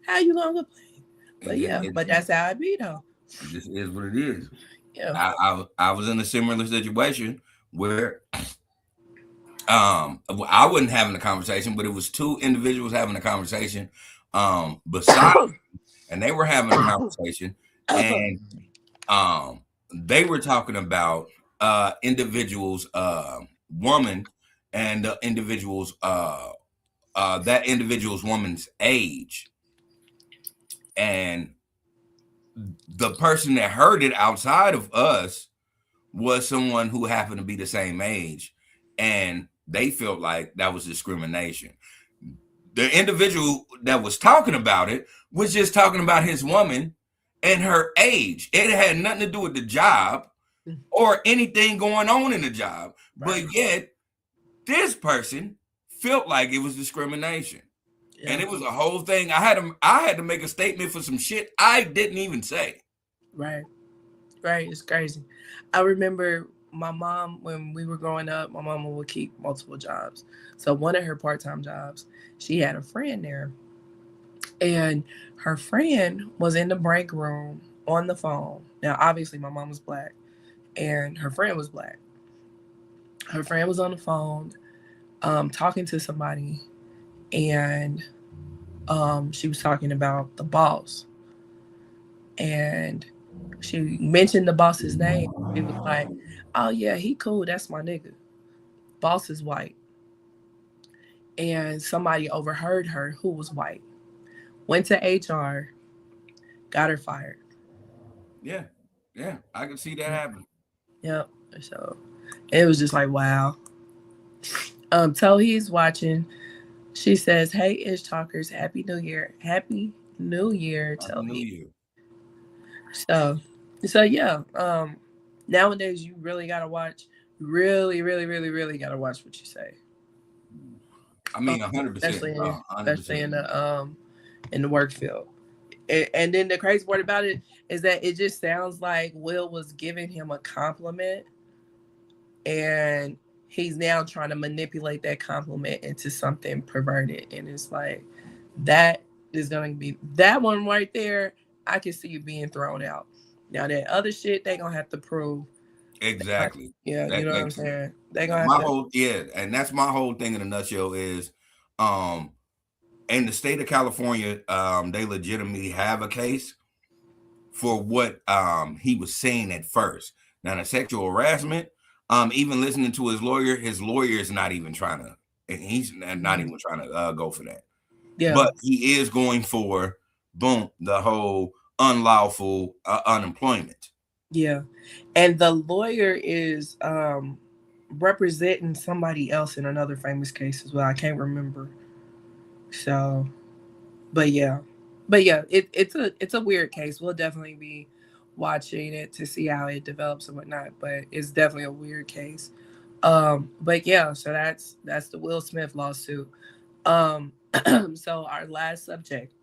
How you gonna complain? it But just, yeah, it, but that's how I be though. it just is what it is. Yeah. I was in a similar situation where I wasn't having a conversation, but it was two individuals having a conversation beside, and they were having a conversation, and um they were talking about individuals, woman, and the individuals, that individual's woman's age, and the person that heard it outside of us was someone who happened to be the same age, and they felt like that was discrimination. The individual that was talking about it was just talking about his woman and her age. It had nothing to do with the job or anything going on in the job, Right. but yet this person felt like it was discrimination. And Yeah. it was a whole thing. I had to make a statement for some shit I didn't even say. Right. Right. It's crazy. I remember my mom, when we were growing up, my mama would keep multiple jobs. So one of her part-time jobs, she had a friend there, and her friend was in the break room on the phone. Now, obviously, my mom was black, and her friend was black. Her friend was on the phone, talking to somebody, and she was talking about the boss, and she mentioned the boss's name. It was like, "Oh yeah, he cool. That's my nigga. Boss is white." And somebody overheard her who was white, went to HR, got her fired. Yeah, yeah, I can see that happen. Yep. So it was just like, wow. Tohi's watching. She says, "Hey, Ish Talkers, Happy New Year. Happy New Year, Happy New Tohi." Year. So, so yeah. Nowadays you really gotta watch. Really, really, really, really gotta watch what you say. I mean, 100%, Especially bro, especially 100%. in the work field. And then the crazy part about it is that it just sounds like Will was giving him a compliment, and he's now trying to manipulate that compliment into something perverted. And it's like, that is going to be that one right there. I can see you being thrown out. Now that other shit, they gonna have to prove. Exactly. Yeah, you That, know what that I'm saying. They gonna have my to. whole yeah, and that's my whole thing in a nutshell is, um, in the state of California, they legitimately have a case for what he was saying at first. Now the sexual harassment, even listening to his lawyer is not even trying to, and he's not Mhm. even trying to go for that. Yeah, But he is going for boom the whole unlawful unemployment. yeah, and the lawyer is representing somebody else in another famous case as well. I can't remember. So, but yeah, it's a weird case. We'll definitely be watching it to see how it develops and whatnot. But it's definitely a weird case. But yeah, so that's the Will Smith lawsuit. Um, so our last subject,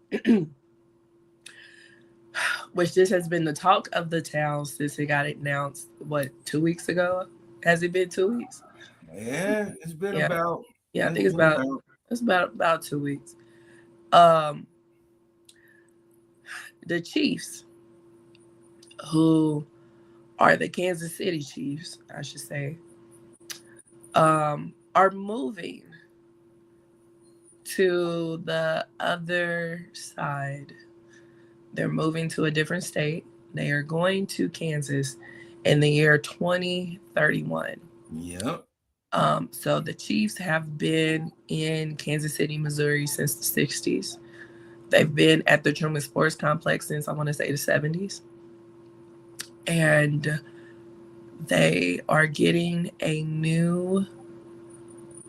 which this has been the talk of the town since it got announced. What, 2 weeks ago? Has it been 2 weeks? Yeah, Yeah, yeah. I it's think it's been about about. it's about 2 weeks. Um, the Chiefs, who are the Kansas City Chiefs, I should say, are moving to the other side. They're moving to a different state. They are going to Kansas in the year 2031. Yep. So the Chiefs have been in Kansas City, Missouri since the 60s. They've been at the Truman Sports Complex since, I want to say, the 70s. And they are getting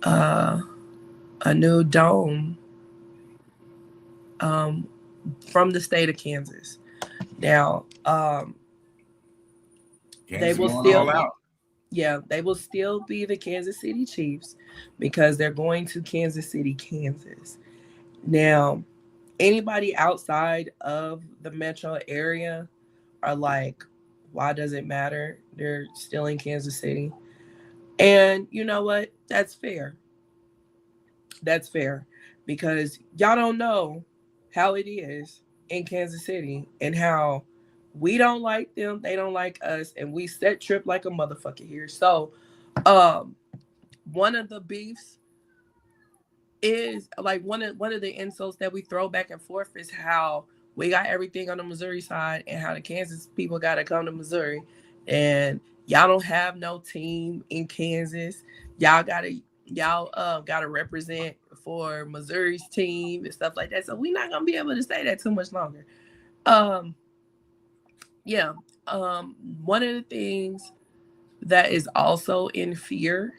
uh, a new dome um, from the state of Kansas. Now, they Kansas will going still all be, out. yeah, they will still be the Kansas City Chiefs because they're going to Kansas City, Kansas. Now, anybody outside of the metro area are like, why does it matter? They're still in Kansas City. And you know what? That's fair. That's fair because y'all don't know how it is in Kansas City and how we don't like them, they don't like us, and we set trip like a motherfucker here. So, um, one of the beefs is like one of the insults that we throw back and forth is how we got everything on the Missouri side and how the Kansas people got to come to Missouri. and y'all don't have no team in Kansas. Y'all gotta represent for Missouri's team and stuff like that. So we're not gonna be able to say that too much longer. Um, yeah. One of the things that is also in fear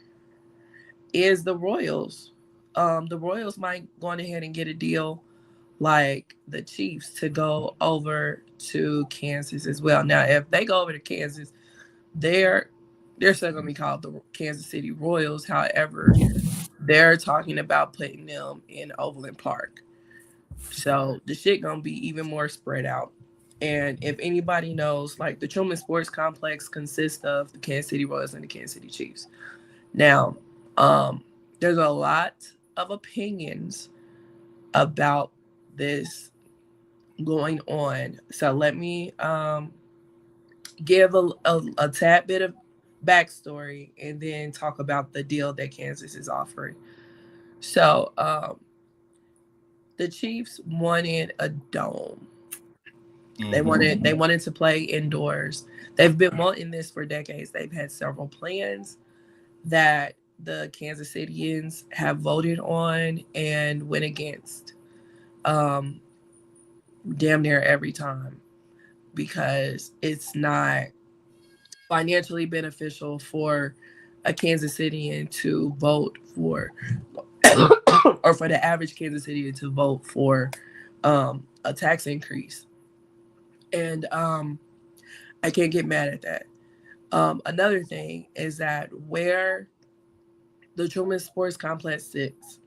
is the Royals. The Royals might go on ahead and get a deal like the Chiefs to go over to Kansas as well. Now, if they go over to Kansas, they're they're still gonna be called the Kansas City Royals. However, they're talking about putting them in Overland Park. So the shit gonna be even more spread out. And if anybody knows, like the Truman Sports Complex consists of the Kansas City Royals and the Kansas City Chiefs. Now, um, there's a lot of opinions about this going on. So let me give a tad bit of backstory and then talk about the deal that Kansas is offering. So the Chiefs wanted a dome. They wanted to play indoors. They've been wanting this for decades. They've had several plans that the Kansas Cityans have voted on and went against um, damn near every time because it's not financially beneficial for a Kansas Cityan to vote for, or for the average Kansas Cityan to vote for a tax increase. And I can't get mad at that. Another thing is that where the Truman Sports Complex sits,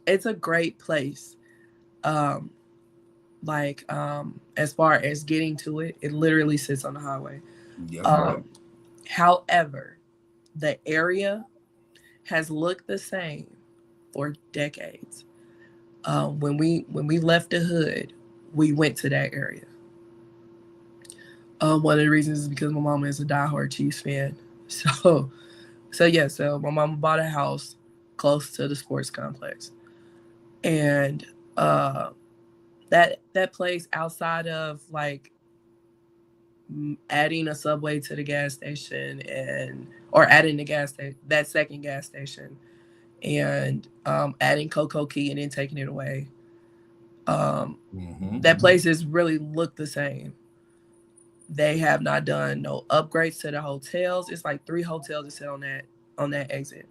it's a great place. Um, as far as getting to it, it literally sits on the highway. Yep. However, the area has looked the same for decades. When we left the hood, we went to that area. One of the reasons is because my mama is a diehard Chiefs fan. So my mama bought a house close to the sports complex, and uh, that place outside of like adding a subway to the gas station and or adding the that second gas station and adding Coco Key and then taking it away. That place has really looked the same. They have not done no upgrades to the hotels. It's like 3 hotels that sit on that exit.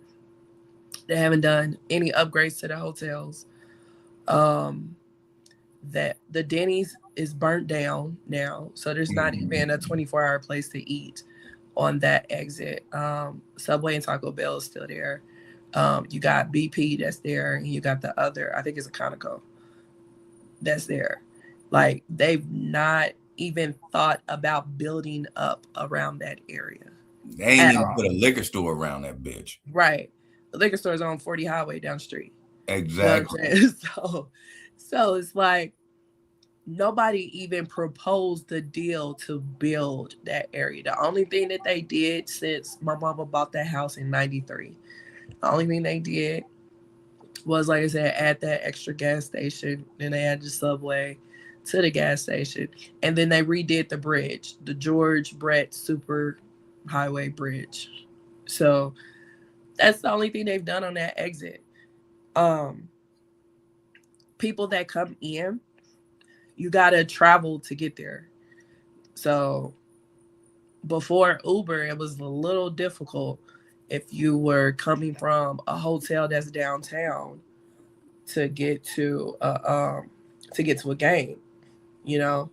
They haven't done any upgrades to the hotels. Um, that the Denny's is burnt down now, so there's not even a 24-hour place to eat on that exit. Subway and Taco Bell is still there. You got BP that's there, and you got the other, I think it's a Conoco that's there. Like they've not even thought about building up around that area They ain't at even all. put a liquor store around that bitch. Right. The liquor store is on 40 Highway down the street. You know what I'm Exactly. saying? So it's like nobody even proposed the deal to build that area. The only thing that they did since my mama bought that house in 93, the only thing they did was, like I said, add that extra gas station. Then they added the subway to the gas station. And then they redid the bridge, the George Brett Super Highway Bridge. So that's the only thing they've done on that exit. Um, People that come in, you gotta travel to get there. So before Uber, it was a little difficult if you were coming from a hotel that's downtown to get to get to a game. You know.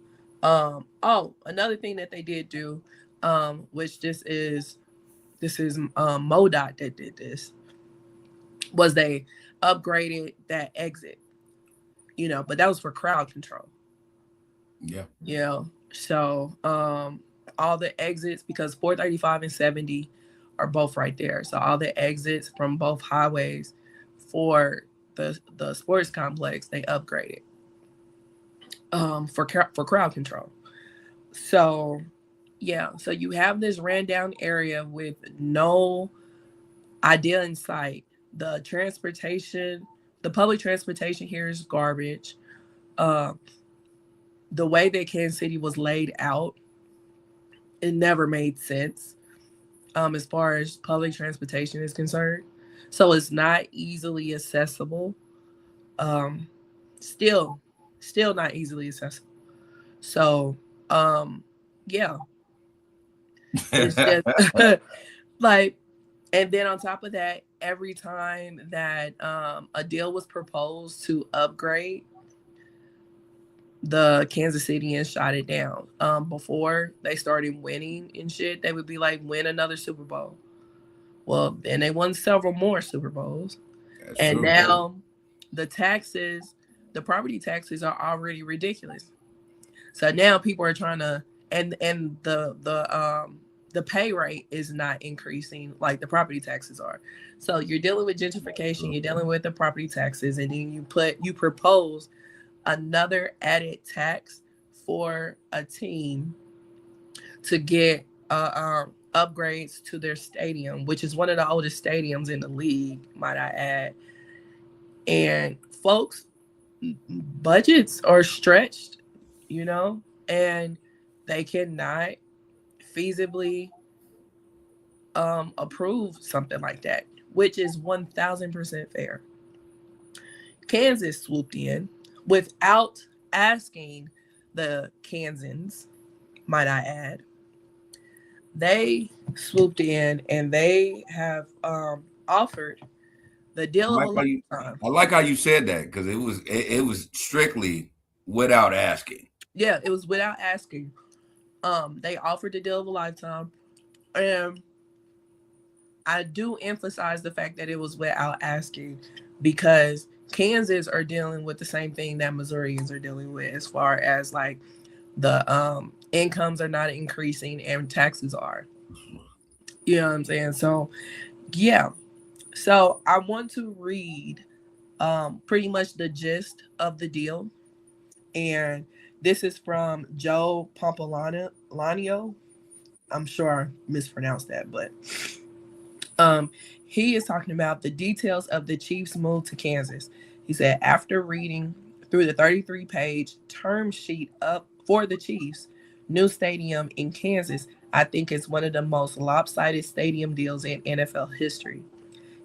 Another thing that they did do, which this is MoDOT that did this, was they upgraded that exit. But that was for crowd control. Yeah. So all the exits, because 435 and 70 are both right there. So all the exits from both highways for the sports complex, they upgraded for crowd control. So yeah, so you have this ran down area with no idea in sight. The public transportation here is garbage. Uh, the way that Kansas City was laid out, It never made sense as far as public transportation is concerned. So it's not easily accessible. Um, still, still not easily accessible. So, um, yeah, it's just like, and then on top of that, every time that a deal was proposed to upgrade, the Kansas Cityans shot it down. Before they started winning and shit, they would be like, win another Super Bowl. Well, then they won several more Super Bowls. That's And true. now the taxes, the property taxes are already ridiculous. So now people are trying to, and the pay rate is not increasing like the property taxes are. So you're dealing with gentrification, you're dealing with the property taxes, and then you propose another added tax for a team to get upgrades to their stadium, which is one of the oldest stadiums in the league, might I add. And folks, budgets are stretched, you know, and they cannot feasibly approve something like that, which is 1000% fair. Kansas swooped in without asking the Kansans, might I add. They swooped in and they have offered the I deal of like a how you, lifetime. I like how you said that because it was strictly without asking. Yeah, it was without asking. They offered the deal of a lifetime, and I do emphasize the fact that it was without asking because Kansas are dealing with the same thing that Missourians are dealing with as far as like the incomes are not increasing and taxes are. You know what I'm saying? So yeah. So I want to read pretty much the gist of the deal. And this is from Joe Pompolanio. I'm sure I mispronounced that, but Um, he is talking about the details of the Chiefs' move to Kansas. He said, after reading through the 33-page term sheet up for the Chiefs' new stadium in Kansas, I think it's one of the most lopsided stadium deals in NFL history.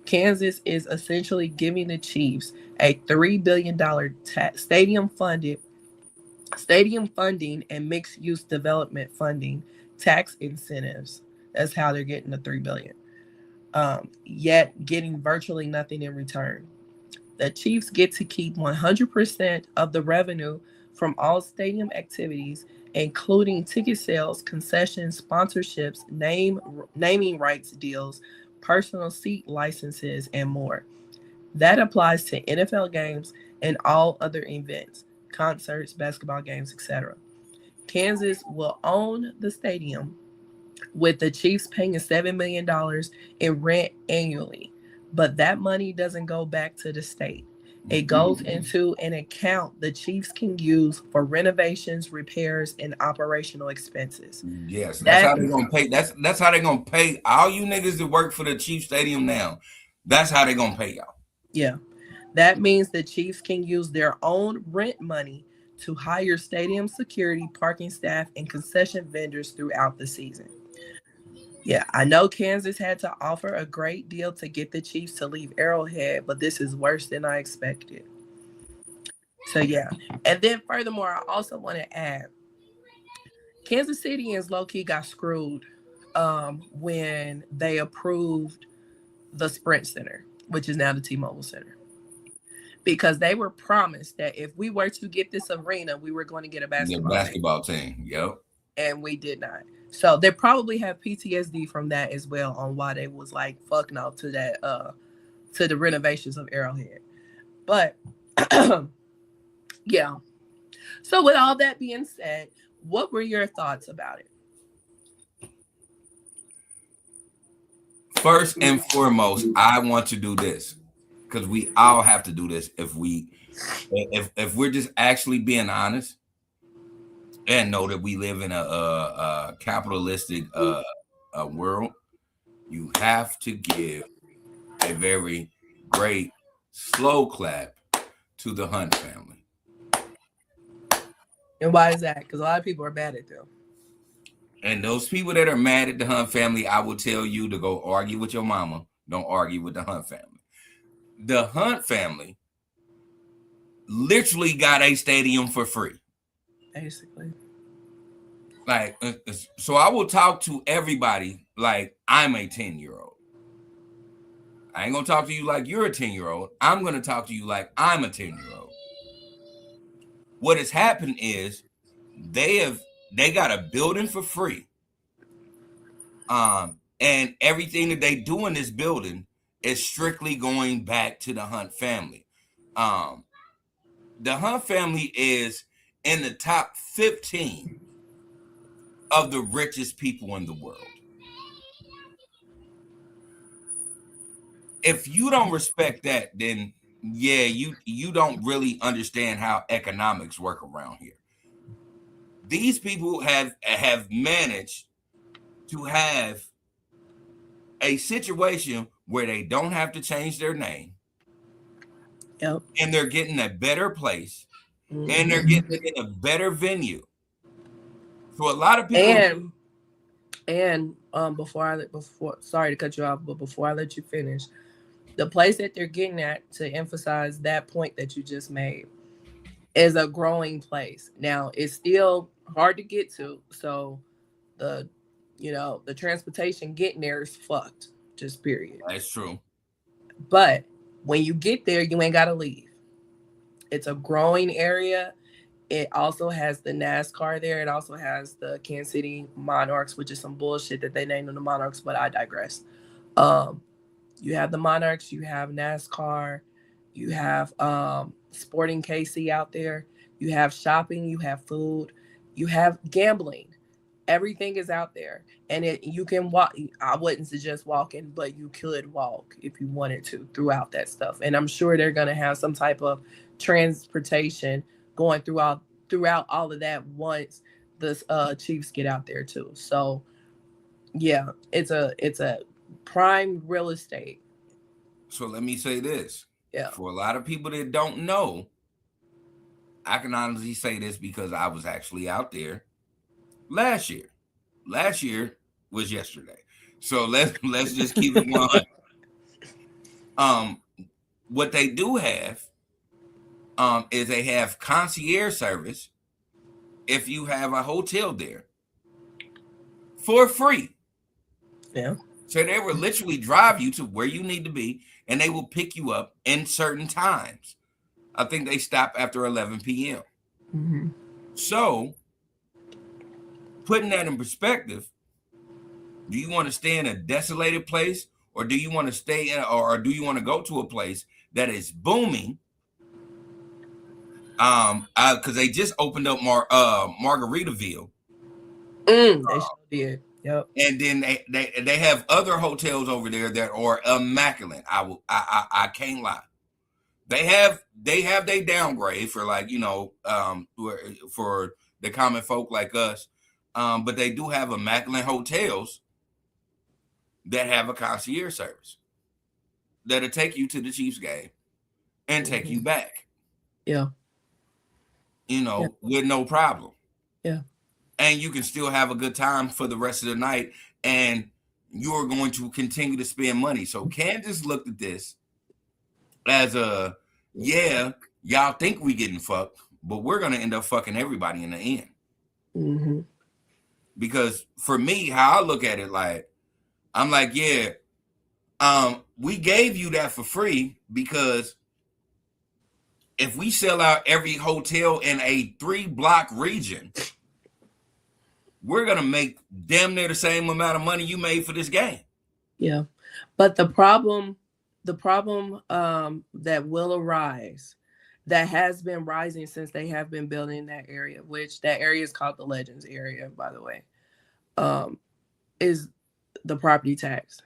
Kansas is essentially giving the Chiefs a $3 billion stadium funding and mixed use development funding tax incentives. That's how they're getting the $3 billion, yet getting virtually nothing in return. The Chiefs get to keep 100% of the revenue from all stadium activities, including ticket sales, concessions, sponsorships, naming rights deals, personal seat licenses, and more. That applies to NFL games and all other events, concerts, basketball games, etc. Kansas will own the stadium with the Chiefs paying $7 million in rent annually. But that money doesn't go back to the state. It goes into an account the Chiefs can use for renovations, repairs, and operational expenses. Yes, that's That how they're gonna pay. That's how they're gonna pay all you niggas that work for the Chief Stadium now. That's how they're gonna pay y'all. yeah, that means the Chiefs can use their own rent money to hire stadium security, parking staff, and concession vendors throughout the season. Yeah, I know Kansas had to offer a great deal to get the Chiefs to leave Arrowhead, but this is worse than I expected. So yeah, and then furthermore, I also want to add, Kansas City and low key got screwed when they approved the Sprint Center, which is now the T-Mobile Center, because they were promised that if we were to get this arena, we were going to get a The basketball team, basketball team. Yep. and we did not. So they probably have PTSD from that as well on why they was like fuck no to that to the renovations of Arrowhead. But yeah. So with all that being said, what were your thoughts about it? First and foremost, I want to do this because we all have to do this if we're just actually being honest and know that we live in a capitalistic world. You have to give a very great slow clap to the Hunt family. And why is that? Because a lot of people are mad at them. And those people that are mad at the Hunt family, I will tell you to go argue with your mama. Don't argue with the Hunt family. The Hunt family literally got a stadium for free. Basically. Like, so I will talk to everybody like I'm a 10-year-old. I ain't gonna talk to you like you're a 10-year-old. I'm gonna talk to you like I'm a 10-year-old. What has happened is they got a building for free. And everything that they do in this building is strictly going back to the Hunt family. Um, the Hunt family is in the top 15 of the richest people in the world. If you don't respect that, then yeah, you don't really understand how economics work around here. These people have managed to have a situation where they don't have to change their name. Yep. And they're getting a better place, and they're Mm-hmm. getting it in a better venue. So a lot of people, And before sorry to cut you off, but before I let you finish, the place that they're getting at, to emphasize that point that you just made, is a growing place. Now it's still hard to get to, so the the transportation getting there is fucked, just period. that's true. But when you get there, you ain't gotta leave. It's a growing area. It also has the NASCAR there. It also has the Kansas City Monarchs, which is some bullshit that they named them the Monarchs, but I digress. Um, you have the Monarchs, you have NASCAR, you have Sporting KC out there, you have shopping, you have food, you have gambling. Everything is out there, and you can walk. I wouldn't suggest walking, but you could walk if you wanted to throughout that stuff. And I'm sure they're gonna have some type of transportation going throughout all of that once the Chiefs get out there too. So yeah, it's a prime real estate. So let me say this. Yeah. For a lot of people that don't know, I can honestly say this because I was actually out there last year. Last year was yesterday. So let's just keep it 100. Um, what they do have is they have concierge service if you have a hotel there for free. Yeah. So they will literally drive you to where you need to be, and they will pick you up in certain times. I think they stop after 11 p.m. Mm-hmm. So, putting that in perspective, do you want to stay in a desolated place, or do you want to stay in, or do you want to go to a place that is booming? Because they just opened up Margaritaville. They sure did. Yep. And then they have other hotels over there that are immaculate. I can't lie. They have they downgrade for, like, for the common folk like us. But they do have immaculate hotels that have a concierge service that'll take you to the Chiefs game and take you back. Yeah. Yeah. With no problem. Yeah. And you can still have a good time for the rest of the night, and you're going to continue to spend money. So Kansas looked at this as y'all think we getting fucked, but we're gonna end up fucking everybody in the end. Mm-hmm. Because for me, how I look at it, like, I'm like, yeah, we gave you that for free, because if we sell out every hotel in a 3-block region, we're gonna make damn near the same amount of money you made for this game. Yeah. But the problem that will arise, that has been rising since they have been building that area, which that area is called the Legends area, by the way, is the property tax.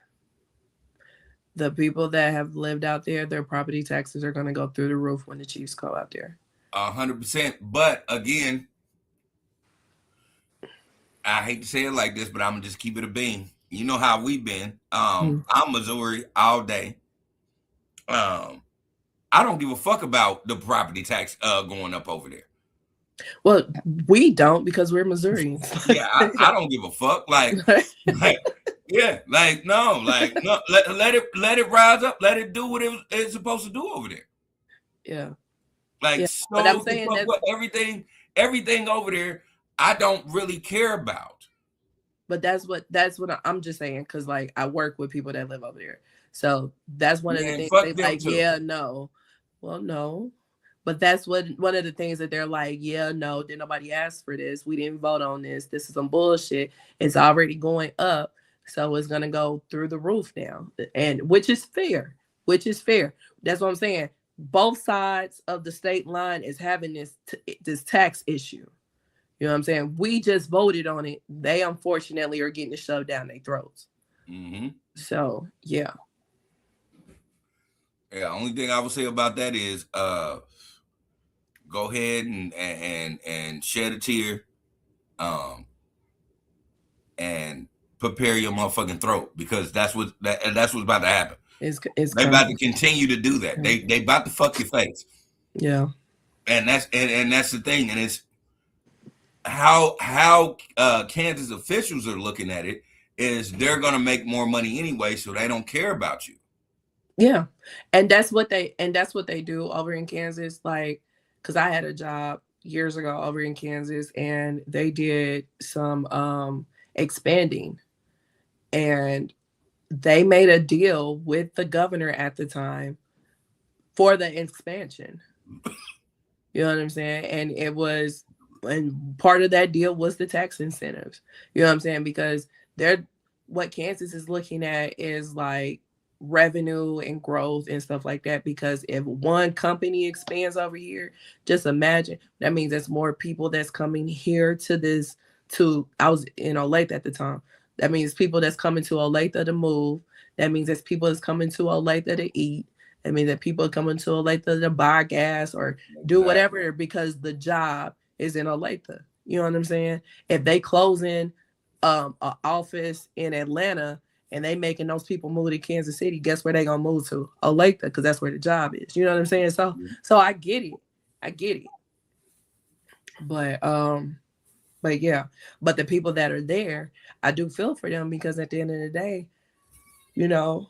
The people that have lived out there, their property taxes are going to go through the roof when the Chiefs go out there. 100%. But again, I hate to say it like this, but I'm gonna just keep it a beam. You know how we've been. I'm Missouri all day. I don't give a fuck about the property tax going up over there. Well, we don't because we're Missourians. Yeah, I don't give a fuck. Like, yeah, like no, let it rise up, let it do what it's supposed to do over there. Yeah, Like yeah. But I'm so the saying fuck that, what everything over there, I don't really care about. but I'm just saying because like I work with people that live over there, so that's one of the Man, things they fuck them like. too. Yeah, no, well, no, but that's what one of the things that they're like. Yeah, no, did nobody ask for this? We didn't vote on this. This is some bullshit. It's already going up, so it's gonna go through the roof now, and which is fair. Which is fair. That's what I'm saying. Both sides of the state line is having this tax issue. You know what I'm saying? We just voted on it. They unfortunately are getting it shoved down their throats. Mm-hmm. So yeah. Yeah, only thing I would say about that is go ahead and shed a tear, um, and prepare your motherfucking throat because that's what's about to happen. It's They about to coming. continue to do that. They about to fuck your face, Yeah. and that's the thing, and it's how Kansas officials are looking at it is they're gonna make more money anyway, so they don't care about you. Yeah. And that's what they do over in Kansas. Like, cause I had a job years ago over in Kansas and they did some expanding and they made a deal with the governor at the time for the expansion. You know what I'm saying? And part of that deal was the tax incentives. You know what I'm saying? Because they're what Kansas is looking at is like revenue and growth and stuff like that. Because if one company expands over here, just imagine that means there's more people that's coming here to this. I was in Olathe at the time. That means people that's coming to Olathe to move. That means there's people that's coming to Olathe to eat. I mean that people are coming to Olathe to buy gas or do Exactly. whatever because the job is in Olathe. You know what I'm saying? If they close in an office in Atlanta and they making those people move to Kansas City, guess where they gonna move to? Olathe, because that's where the job is. You know what I'm saying? So I get it. I get it. But but yeah. But the people that are there, I do feel for them because at the end of the day, you know,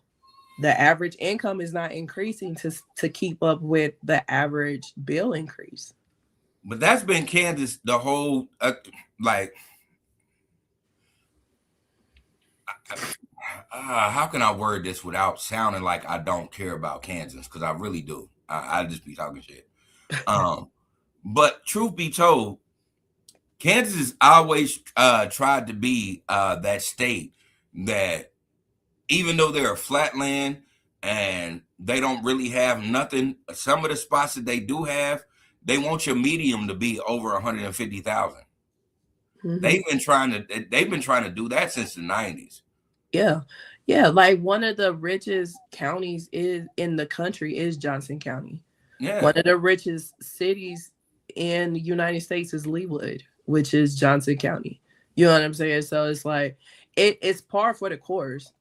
the average income is not increasing to keep up with the average bill increase. But that's been Kansas the whole like. How can I word this without sounding like I don't care about Kansas? Because I really do. I just be talking shit. Um, but truth be told, Kansas has always tried to be that state that even though they're a flat land and they don't really have nothing, some of the spots that they do have, they want your medium to be over 150,000. Hmm. They've been trying to do that since the 90s. Yeah. Yeah. Like one of the richest counties is in the country is Johnson County. Yeah. One of the richest cities in the United States is Leawood, which is Johnson County. You know what I'm saying? So it's like it's par for the course.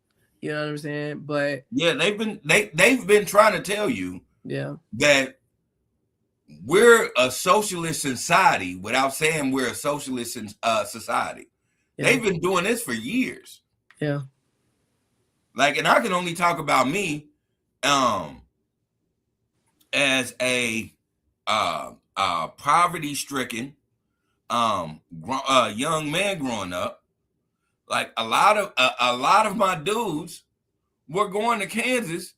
You know what I'm saying? But Yeah, they've been trying to tell you yeah, that we're a socialist society without saying we're a socialist society. yeah, They've been doing this for years. yeah, Like, and I can only talk about me um as a poverty stricken young man growing up. Like a lot of my dudes were going to Kansas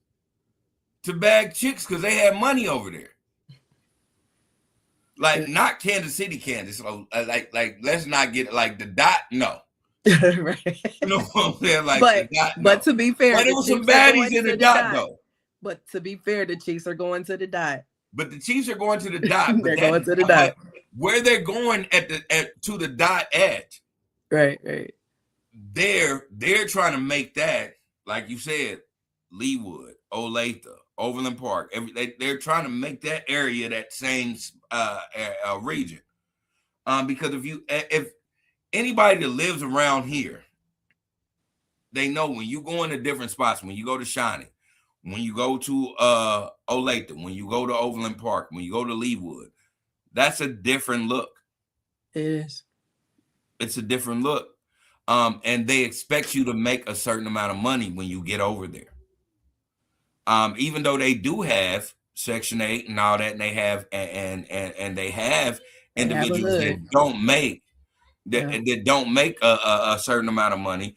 to bag chicks because they had money over there. yeah. Like not Kansas City, Kansas. So like let's not get like the dot. No, Right. you know what I'm saying? Like the But dot. but No, to be fair, but it the was some Chiefs are baddies going in the to the dot dot. though. But to be fair, the Chiefs are going to the dot. But the Chiefs are going to the dot. They're going to the dot. But where they're going to the dot at, Right, right. they're trying to make that, like you said, Leawood, Olathe, Overland Park. They're trying to make that area that same region. Because if anybody that lives around here, they know when you go into different spots, when you go to Shawnee, when you go to Olathe, when you go to Overland Park, when you go to Leawood, that's a different look. It is. It's a different look. And they expect you to make a certain amount of money when you get over there. Even though they do have Section 8 and all that, and they have and they have They have a individuals hood. Yeah. that don't make a certain amount of money.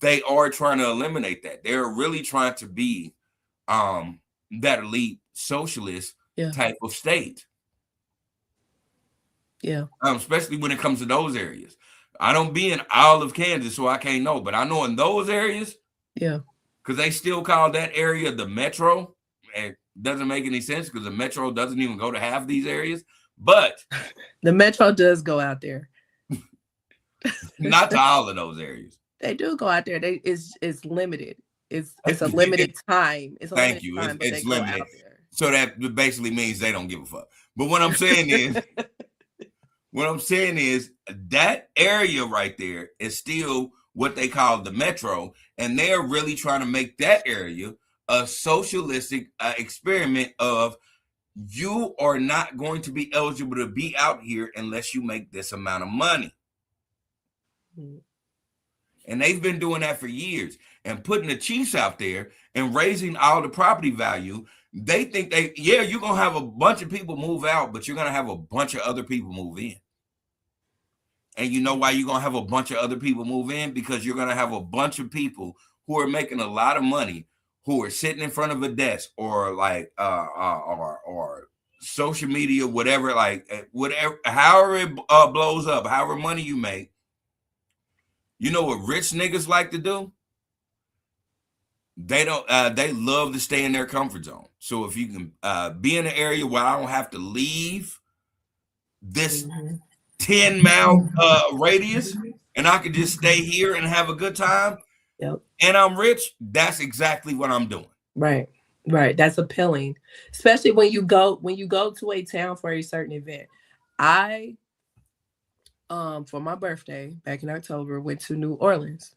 They are trying to eliminate that. They're really trying to be that elite socialist Yeah. type of state. Yeah. Especially when it comes to those areas. I don't be in all of Kansas, so I can't know, but I know in those areas, Yeah. because they still call that area the metro. It doesn't make any sense because the metro doesn't even go to half these areas, but The metro does go out there. not to all of those areas. They do go out there. It's limited. It's a limited time. It's a Thank limited you. time, but they It's go limited. out there. So that basically means they don't give a fuck. But what I'm saying is, that area right there is still what they call the metro, and they're really trying to make that area a socialistic experiment of you are not going to be eligible to be out here unless you make this amount of money. Mm-hmm. And they've been doing that for years and putting the chiefs out there and raising all the property value. They think you're going to have a bunch of people move out, but you're going to have a bunch of other people move in. And you know why you're going to have a bunch of other people move in? Because you're going to have a bunch of people who are making a lot of money, who are sitting in front of a desk or like, or social media, whatever, however it blows up, however money you make. You know what rich niggas like to do? They don't. They love to stay in their comfort zone. So if you can be in an area where I don't have to leave this 10-mile radius, and I can just stay here and have a good time, yep. And I'm rich, that's exactly what I'm doing. Right. That's appealing, especially when you go to a town for a certain event. I for my birthday back in October went to New Orleans.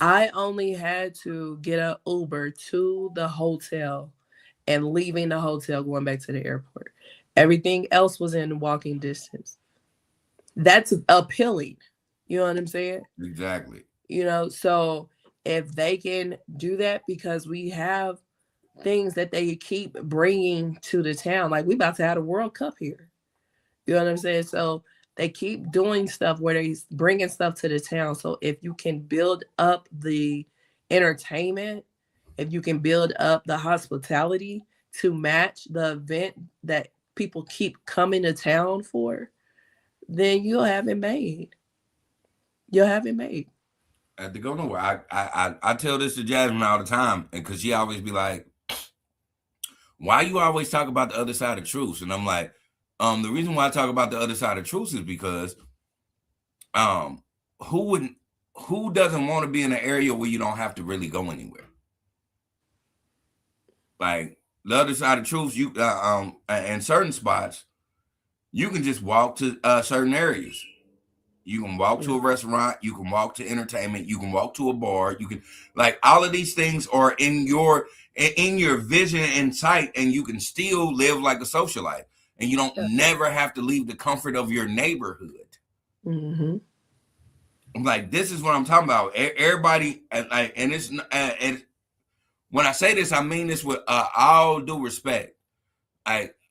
I only had to get an Uber to the hotel and leaving the hotel going back to the airport. Everything else was in walking distance. That's appealing. You know what I'm saying? Exactly. So if they can do that, because we have things that they keep bringing to the town, like we about to have a World Cup here. You know what I'm saying? So they keep doing stuff where they're bringing stuff to the town. So if you can build up the entertainment, if you can build up the hospitality to match the event that people keep coming to town for, then you'll have it made. You'll have it made. I have to go nowhere. I tell this to Jasmine all the time, and because she always be like, "Why you always talk about the other side of truth?" And I'm like, the reason why I talk about the other side of truth is because, who doesn't want to be in an area where you don't have to really go anywhere? Like the other side of truth, you in certain spots, you can just walk to certain areas. You can walk to a restaurant. You can walk to entertainment. You can walk to a bar. You can, like, all of these things are in your vision and sight, and you can still live like a socialite, and you don't never have to leave the comfort of your neighborhood. Mm-hmm. Like, this is what I'm talking about. Everybody, and it's and when I say this, I mean this with all due respect.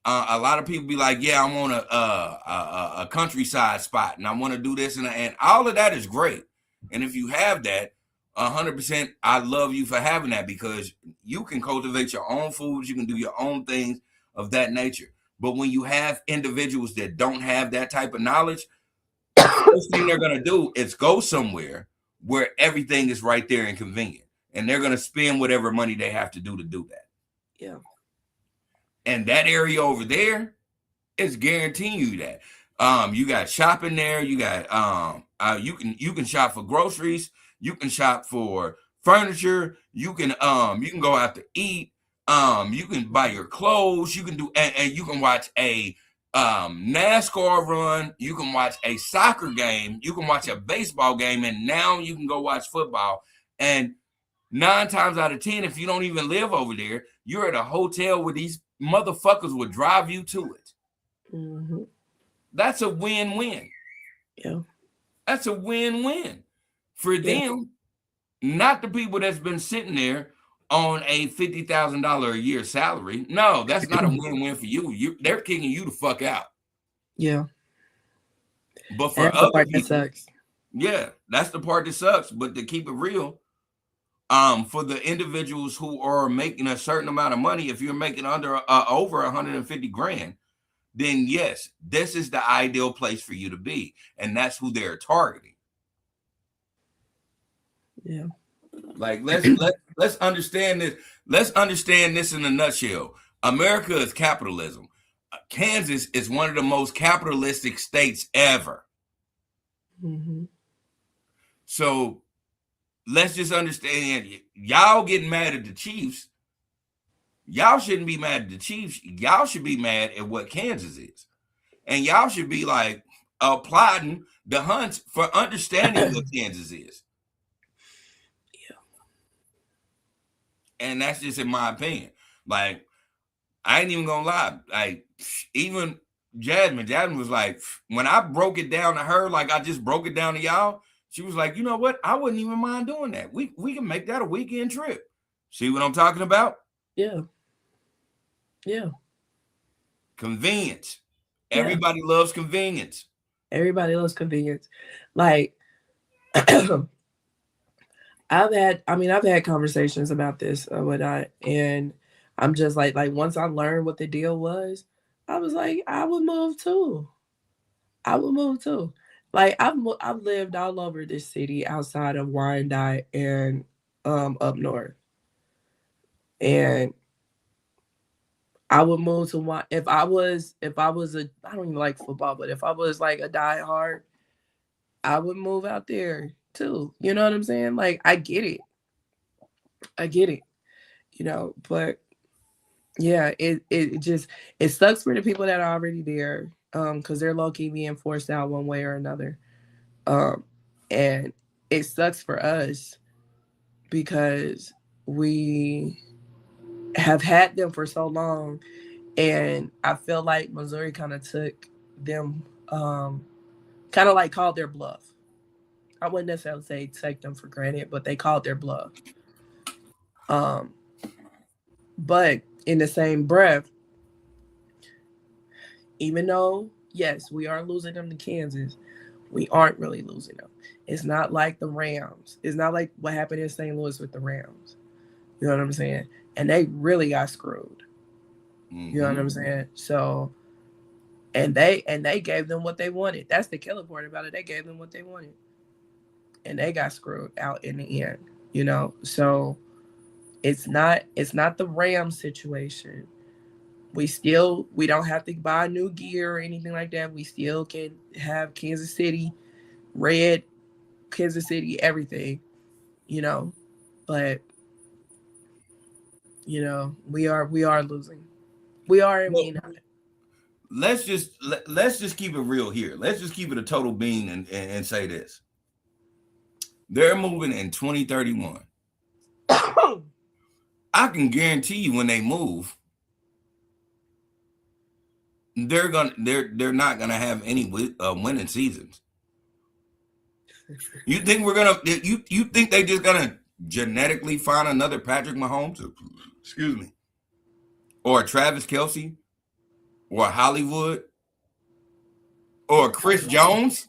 A lot of people be like, yeah, I want a countryside spot, and I want to do this, and all of that is great. And if you have that, 100%, I love you for having that, because you can cultivate your own foods, you can do your own things of that nature. But when you have individuals that don't have that type of knowledge, the first thing they're gonna do is go somewhere where everything is right there and convenient, and they're gonna spend whatever money they have to do that. Yeah. And that area over there is guaranteeing you that. You got shopping there. You got you can shop for groceries. You can shop for furniture. You can go out to eat. You can buy your clothes. You can do and you can watch a NASCAR run. You can watch a soccer game. You can watch a baseball game, and now you can go watch football. And 9 times out of 10, if you don't even live over there, you're at a hotel where these motherfuckers will drive you to it. Mm-hmm. That's a win-win. Yeah. That's a win-win for Yeah. them, not the people that's been sitting there on a $50,000 a year salary. No, that's not a win-win for you. They're kicking you the fuck out. Yeah. But And for that's the other part that people, sucks. yeah, that's the part that sucks. But to keep it real, for the individuals who are making a certain amount of money, if you're making over 150 grand, then yes, this is the ideal place for you to be, and that's who they're targeting. Yeah. Like let's understand this. Let's understand this in a nutshell. America is capitalism. Kansas is one of the most capitalistic states ever. Mm-hmm. So let's just understand, y'all getting mad at the Chiefs. Y'all shouldn't be mad at the Chiefs. Y'all should be mad at what Kansas is. And y'all should be like applauding the Hunts for understanding what Kansas is. Yeah. And that's just in my opinion. Like, I ain't even gonna lie. Like, even Jasmine was like, when I broke it down to her, like I just broke it down to y'all, she was like, you know what? I wouldn't even mind doing that. We can make that a weekend trip. See what I'm talking about? Yeah. Yeah. Convenience. Yeah. Everybody loves convenience. Everybody loves convenience. Like I've had conversations about this or whatnot, and I'm just like once I learned what the deal was, I was like, I would move too. I would move too. Like I've lived all over this city outside of Wyandotte and up north, and I would move to one if I was a I don't even like football, but if I was like a diehard, I would move out there too. You know what I'm saying? Like I get it, but yeah, it just it sucks for the people that are already there, because they're low key being forced out one way or another, and it sucks for us because we have had them for so long, and I feel like Missouri kind of took them, kind of like called their bluff. I wouldn't necessarily say take them for granted, but they called their bluff. Um, but in the same breath, even though yes, we are losing them to Kansas, we aren't really losing them. It's not like the Rams. It's not like what happened in St. Louis with the Rams. You know what I'm saying? And they really got screwed. You know what I'm saying? So and they gave them what they wanted. That's the killer part about it. They gave them what they wanted. And they got screwed out in the end. So it's not the Rams situation. We don't have to buy new gear or anything like that. We still can have Kansas City red, Kansas City everything, you know. But we are losing. We are and we Well, not. let's just keep it real here. Let's just keep it a total bean and say this. They're moving in 2031. I can guarantee you when they move, they're not gonna have any winning seasons. You think you think they just gonna genetically find another Patrick Mahomes, excuse me, or Travis Kelsey, or Hollywood, or Chris Jones?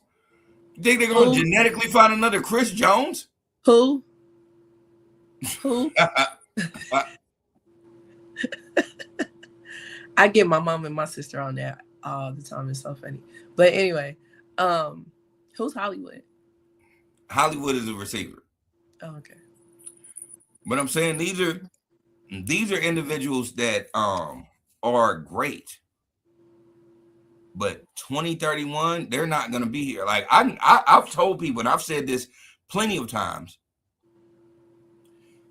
You think they're gonna Who? genetically find another Chris Jones? Who? Who? I get my mom and my sister on that all the time. It's so funny. But anyway, um, who's Hollywood? Hollywood is a receiver, Oh, okay. but I'm saying these are individuals that are great, but 2031 they're not going to be here. Like I've told people, and I've said this plenty of times.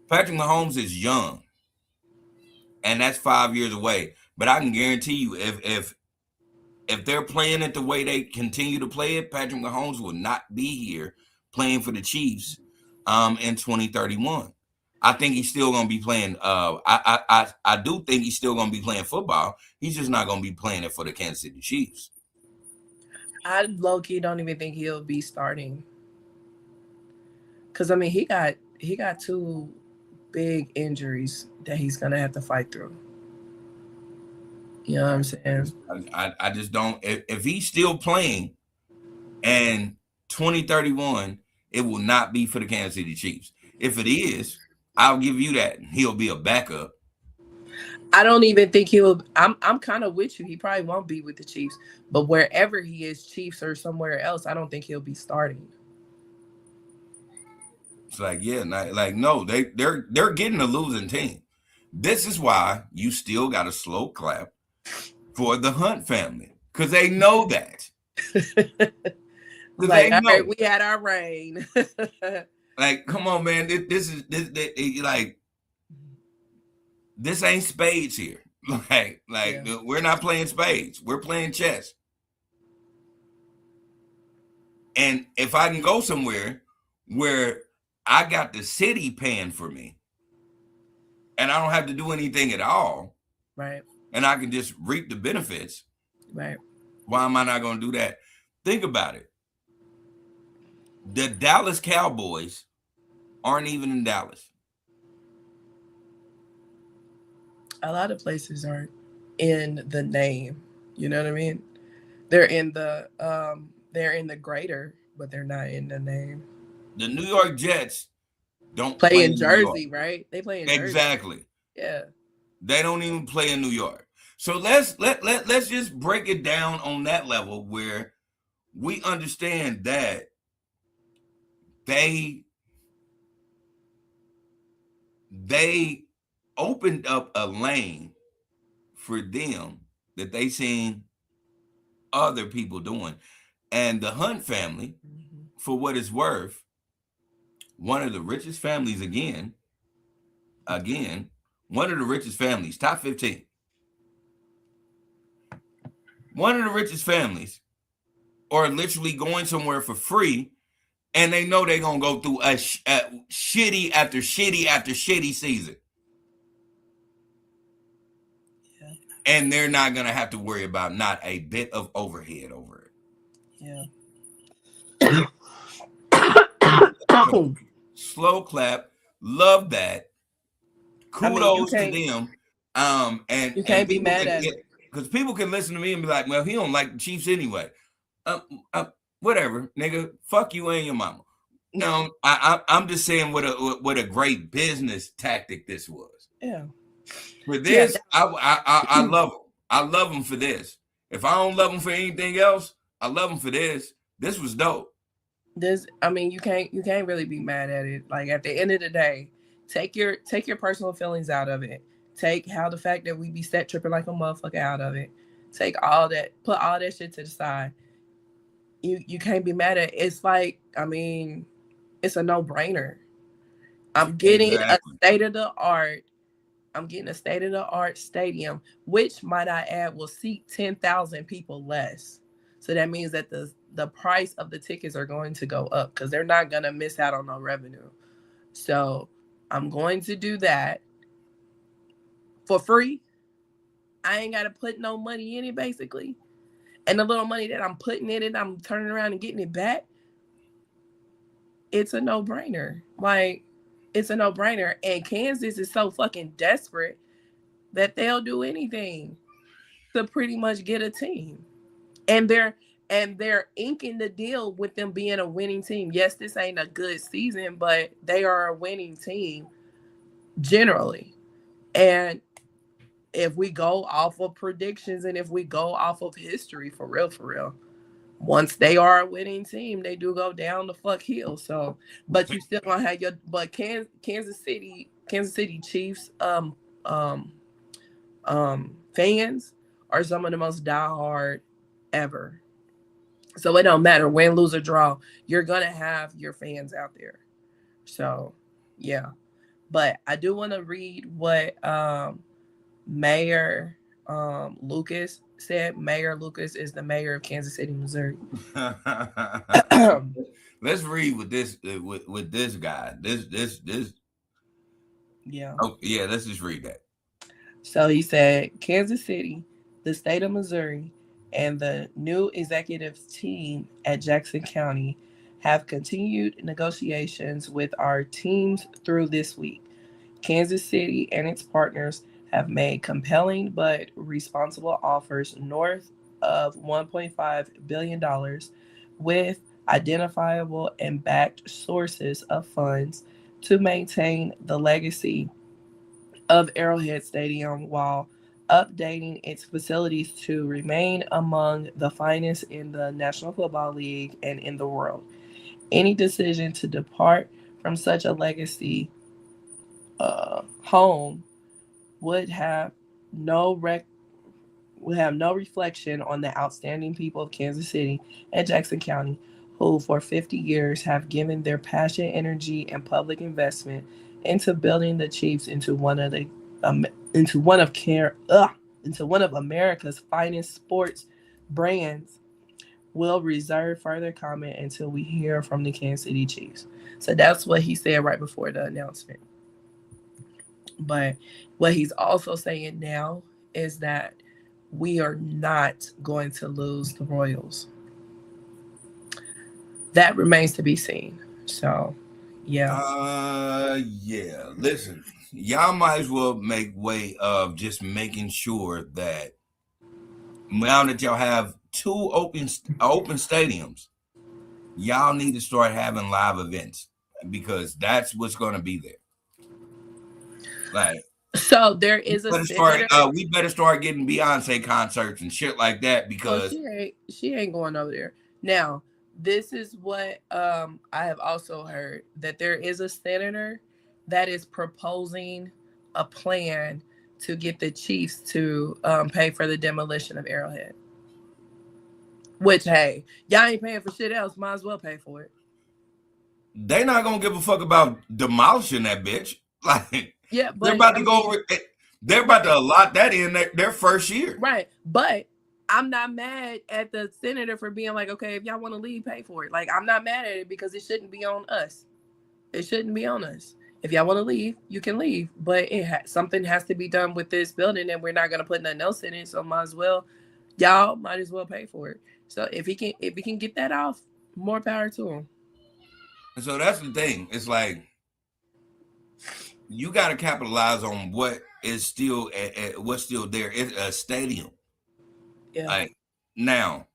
Patrick Mahomes is young, and that's 5 years away. But I can guarantee you, if they're playing it the way they continue to play it, Patrick Mahomes will not be here playing for the Chiefs in 2031. I think he's still going to be playing. I do think he's still going to be playing football. He's just not going to be playing it for the Kansas City Chiefs. I low-key don't even think he'll be starting. Cause I mean he got two big injuries that he's gonna have to fight through. You know what I'm saying? I just don't. If he's still playing and 2031, it will not be for the Kansas City Chiefs. If it is, I'll give you that. He'll be a backup. I don't even think he'll. I'm kind of with you. He probably won't be with the Chiefs, but wherever he is, Chiefs or somewhere else, I don't think he'll be starting. It's like, yeah, like no, they're getting a losing team. This is why you still got a slow clap for the Hunt family because they know that. Because Like, they all right, know, we had our reign. like, come on, man, like this ain't spades here. Like Yeah, we're not playing spades. We're playing chess. And if I can go somewhere where I got the city paying for me and I don't have to do anything at all, right, and I can just reap the benefits, right. why am I not going to do that? Think about it. The Dallas Cowboys aren't even in Dallas. A lot of places aren't in the name. You know what I mean? They're in the greater, but they're not in the name. The New York Jets don't Play play in in New York. Jersey, right? They play in Jersey. Exactly. Yeah. They don't even play in New York. So let's just break it down on that level where we understand that they they opened up a lane for them that they seen other people doing. And the Hunt family, Mm-hmm. for what it's worth, one of the richest families again, one of the richest families, top 15. One of the richest families are literally going somewhere for free and they know they're going to go through a shitty after shitty after shitty season. Yeah. And they're not going to have to worry about not a bit of overhead over it. Yeah. So, slow clap. Love that. I mean, you Kudos to can't them. you And can't be people mad can at get, it. because people can listen to me and be like, well, he don't like the Chiefs anyway. Uh, Whatever, nigga. Fuck you and your mama. I'm just saying what a great business tactic this was. Yeah. For Yeah. this, I love them. I love them for this. If I don't love them for anything else, I love them for this. This was dope. I mean, you can't really be mad at it. Like at the end of the day, take your personal feelings out of it. Take how the fact that we be set tripping like a motherfucker out of it. Take all that, put all that shit to the side. You can't be mad at it. It's like, I mean, it's a no-brainer. I'm getting a Exactly. state of the art. I'm getting a state of the art stadium, which might I add will seat 10,000 people less. So that means that the price of the tickets are going to go up because they're not gonna miss out on no revenue. So I'm going to do that for free. I ain't gotta put no money in it basically. And the little money that I'm putting in it, I'm turning around and getting it back. It's a no-brainer. Like, it's a no-brainer. And Kansas is so fucking desperate that they'll do anything to pretty much get a team. And they're inking the deal with them being a winning team. Yes, this ain't a good season, but they are a winning team generally. And if we go off of predictions and if we go off of history for real, once they are a winning team, they do go down the fuck hill. So, but you still gonna have Kansas City Chiefs um fans are some of the most diehard ever. So it don't matter win, lose, or draw. You're gonna have your fans out there. So yeah. But I do want to read what Mayor Lucas said. Mayor Lucas is the mayor of Kansas City, Missouri. Let's read with this guy. This. Yeah. Oh yeah, let's just read that. So he said, Kansas City, the state of Missouri, and the new executive team at Jackson County have continued negotiations with our teams through this week. Kansas City and its partners have made compelling but responsible offers north of $1.5 billion dollars with identifiable and backed sources of funds to maintain the legacy of Arrowhead Stadium while updating its facilities to remain among the finest in the National Football League and in the world. Any decision to depart from such a legacy home would have no rec- would have no reflection on the outstanding people of Kansas City and Jackson County, who for 50 years have given their passion, energy, and public investment into building the Chiefs um, into one of care into one of America's finest sports brands. Will reserve further comment until we hear from the Kansas City Chiefs. So that's what he said right before the announcement. But what he's also saying now is that we are not going to lose the Royals. That remains to be seen. So, yeah. Yeah. Listen, y'all might as well make way of just making sure that now that y'all have two open stadiums, y'all need to start having live events because that's what's going to be there. Like So there is a senator. we better start getting Beyonce concerts and shit like that Oh, because she ain't going over there. Now, this is what I have also heard that there is a senator that is proposing a plan to get the Chiefs to pay for the demolition of Arrowhead. Which, hey, y'all ain't paying for shit else. Might as well pay for it. they not gonna give a fuck about demolishing that bitch. Like Yeah, they're but about I to go mean, over. They're about right, to allot that in their first year. right. But I'm not mad at the senator for being like, okay, if y'all want to leave, pay for it. Like, I'm not mad at it because it shouldn't be on us. It shouldn't be on us. If y'all want to leave, you can leave. But something has to be done with this building, and we're not gonna put nothing else in it. So y'all might as well pay for it. So if he can get that off, more power to him. And so that's the thing. It's like you got to capitalize on what is still what's still there. It's a stadium. Yeah. Like now,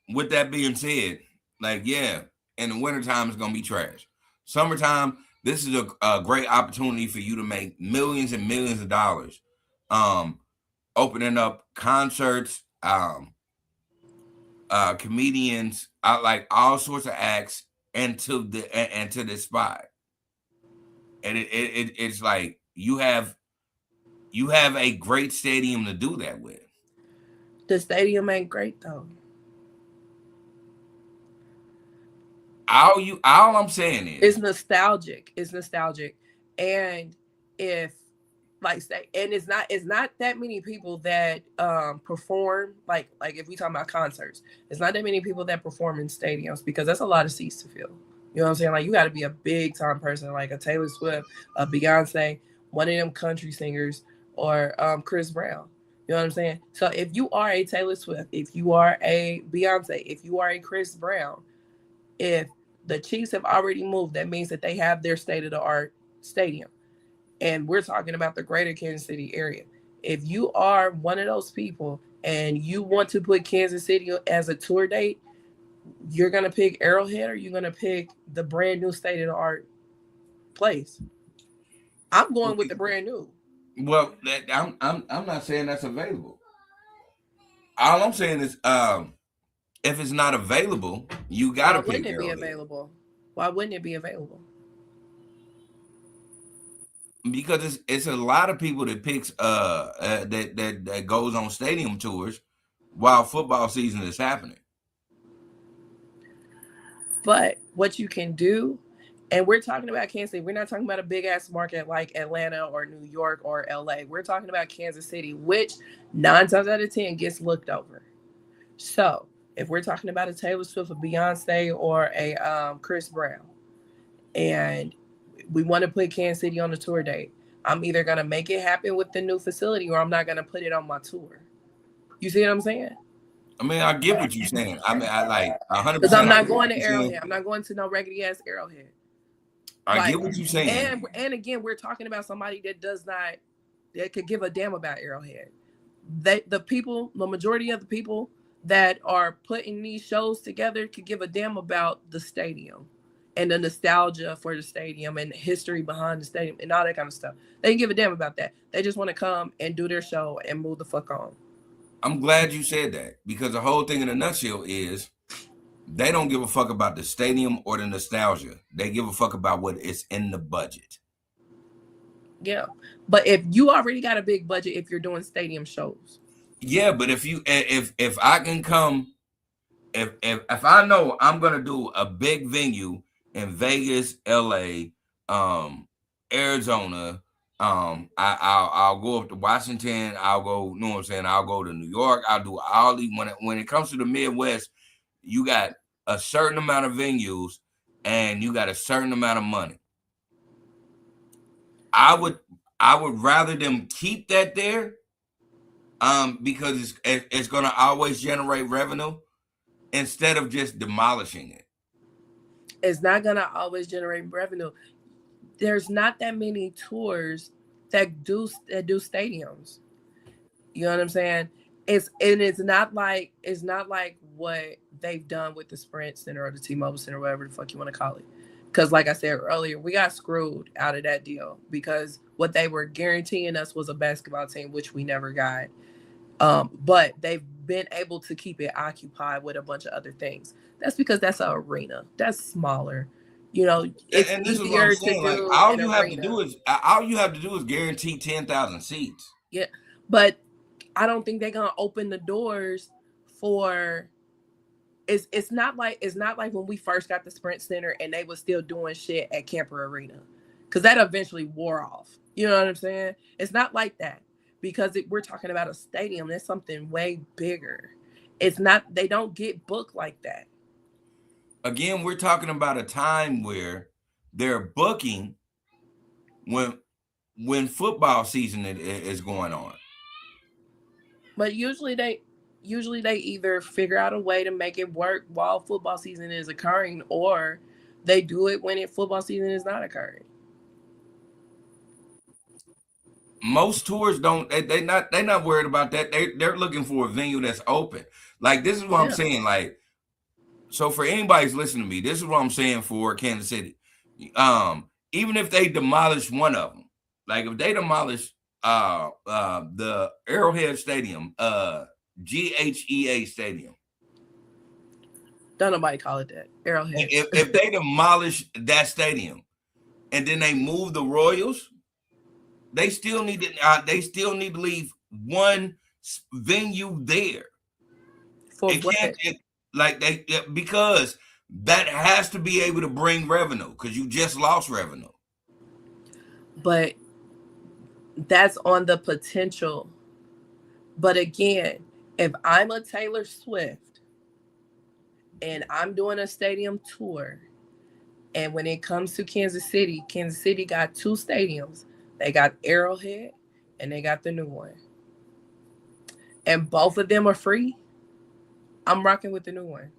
with that being said, like yeah, in the wintertime it's gonna be trash. Summertime, this is a great opportunity for you to make millions and millions of dollars. Um, Opening up concerts, comedians, like all sorts of acts into this spot, and it's like you have a great stadium to do that with. The stadium ain't great though. All I'm saying It's is nostalgic. It's nostalgic. And if like say and it's not that many people that perform like if we talk about concerts, it's not that many people that perform in stadiums because that's a lot of seats to fill. You know what I'm saying? Like you gotta be a big time person like a Taylor Swift, a Beyonce, one of them country singers, or Chris Brown. You know what I'm saying? So if you are a Taylor Swift, if you are a Beyonce, if you are a Chris Brown, if the Chiefs have already moved, that means that they have their state of the art stadium. And we're talking about the greater Kansas City area. If you are one of those people and you want to put Kansas City as a tour date, you're going to pick Arrowhead or you're going to pick the brand new state of the art place. I'm going with the brand new. well, I'm not saying that's available. All I'm saying is, if it's not available, you got Why to wouldn't pick it be Arrowhead available? Why wouldn't it be available? because it's a lot of people that picks that goes on stadium tours while football season is happening. But what you can do, and we're talking about Kansas City, we're not talking about a big ass market like Atlanta or New York or LA. We're talking about Kansas City, which 9 times out of 10 gets looked over. So if we're talking about a Taylor Swift, a Beyonce, or a Chris Brown, and we want to put Kansas City on the tour date, I'm either gonna make it happen with the new facility or I'm not gonna put it on my tour. You see what I'm saying? I mean, I get what you're saying. I mean, I like Because I'm 100%. I not get what going to you're saying. Arrowhead. I'm not going to no regular ass Arrowhead. I get Like, what you're saying. and again, we're talking about somebody that could give a damn about Arrowhead. The people, the majority of the people that are putting these shows together could give a damn about the stadium and the nostalgia for the stadium and the history behind the stadium and all that kind of stuff. They can give a damn about that. They just want to come and do their show and move the fuck on. I'm glad you said that because the whole thing in a nutshell is they don't give a fuck about the stadium or the nostalgia. They give a fuck about what is in the budget. Yeah. But if you already got a big budget, if you're doing stadium shows. Yeah, but if I can come, if I know I'm gonna do a big venue in Vegas, LA, Arizona, I'll go up to Washington. I'll go. You know what I'm saying? I'll go to New York. I'll do all these. When it comes to the Midwest, you got a certain amount of venues and you got a certain amount of money. I would rather them keep that there, because it's gonna always generate revenue instead of just demolishing it. It's not gonna always generate revenue. There's not that many tours that do stadiums. You know what I'm saying? It's not like what they've done with the Sprint Center or the T-Mobile Center, whatever the fuck you want to call it. Because like I said earlier, we got screwed out of that deal because what they were guaranteeing us was a basketball team, which we never got. But they've been able to keep it occupied with a bunch of other things. That's because that's an arena. That's smaller. You know, it's And this is what I'm easier to saying. Like do an arena. all you have to do is guarantee 10,000 seats. Yeah, but I don't think they're gonna open the doors for. It's not like when we first got the Sprint Center and they was still doing shit at Camper Arena, because that eventually wore off. You know what I'm saying? It's not like that because we're talking about a stadium. That's something way bigger. It's not. They don't get booked like that. Again, we're talking about a time where they're booking when football season is going on. But usually they either figure out a way to make it work while football season is occurring, or they do it when football season is not occurring. Most tours don't. They're not worried about that. They're looking for a venue that's open. Like this is what I'm Yeah. saying. Like, so for anybody's listening to me, this is what I'm saying for Kansas City. Even if they demolish one of them, like if they demolish the Arrowhead Stadium, GHEA Stadium. Don't nobody call it that. Arrowhead. If they demolish that stadium and then they move the Royals, they still need to leave one venue there. For It what? can't because that has to be able to bring revenue because you just lost revenue. But that's on the potential. But again, if I'm a Taylor Swift and I'm doing a stadium tour, and when it comes to Kansas City got two stadiums. They got Arrowhead and they got the new one. And both of them are free. I'm rocking with the new one.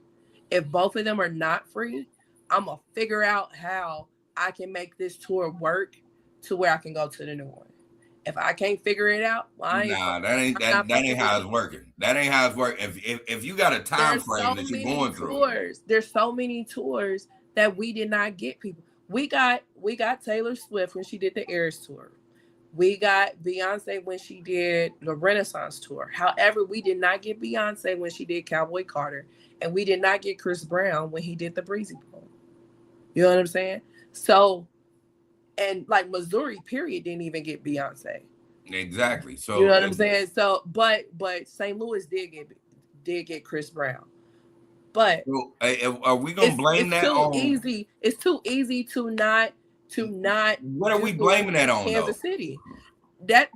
If both of them are not free, I'm going to figure out how I can make this tour work to where I can go to the new one. If I can't figure it out, well, Nah, that fucking ain't with how it. it's working. That ain't how it's working. If you got a time There's frame so that you're many going through, tours. There's so many tours that we did not get people. We got Taylor Swift when she did the Eras tour. We got Beyonce when she did the Renaissance tour. However, we did not get Beyonce when she did Cowboy Carter, and we did not get Chris Brown when he did the Breezy Bowl. You know what I'm saying? So, and like Missouri, period, didn't even get Beyonce. exactly. You know So what I'm saying? So, but St. Louis did get Chris Brown. But are we gonna it's blame it's that too on? easy. It's too easy to not What are we do blaming that on though? Kansas City. That's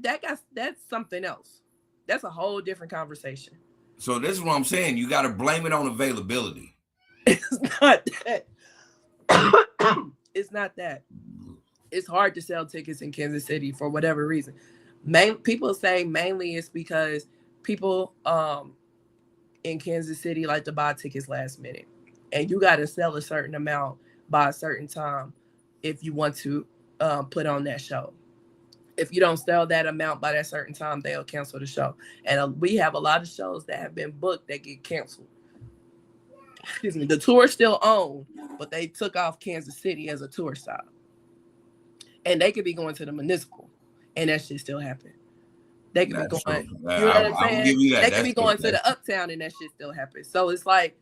something else. That's a whole different conversation. So this is what I'm saying. You got to blame it on availability. It's not that. It's not that. It's hard to sell tickets in Kansas City for whatever reason. People say mainly it's because people in Kansas City like to buy tickets last minute, and you got to sell a certain amount by a certain time if you want to put on that show. If you don't sell that amount by that certain time, they'll cancel the show. And we have a lot of shows that have been booked that get canceled. Excuse me. The tour still on, but they took off Kansas City as a tour stop, and they could be going to the municipal, and that shit still happen. They could be That's true. going, you know what I'm I will saying? give you that. They could That's be true. going to the uptown and that shit still happens. So it's like,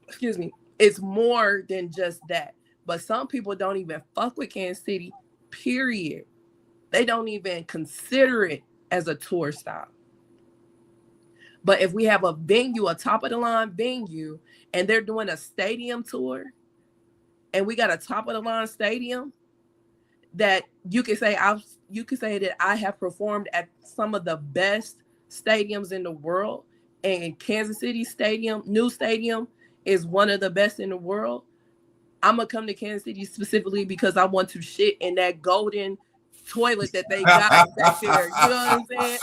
excuse me, it's more than just that. But some people don't even fuck with Kansas City, period. They don't even consider it as a tour stop. But if we have a venue, a top of the line venue, and they're doing a stadium tour, and we got a top of the line stadium, that you can say that I have performed at some of the best stadiums in the world, and Kansas City Stadium, new stadium, is one of the best in the world. I'm gonna come to Kansas City specifically because I want to shit in that golden toilet that they got back there. You know what I'm saying?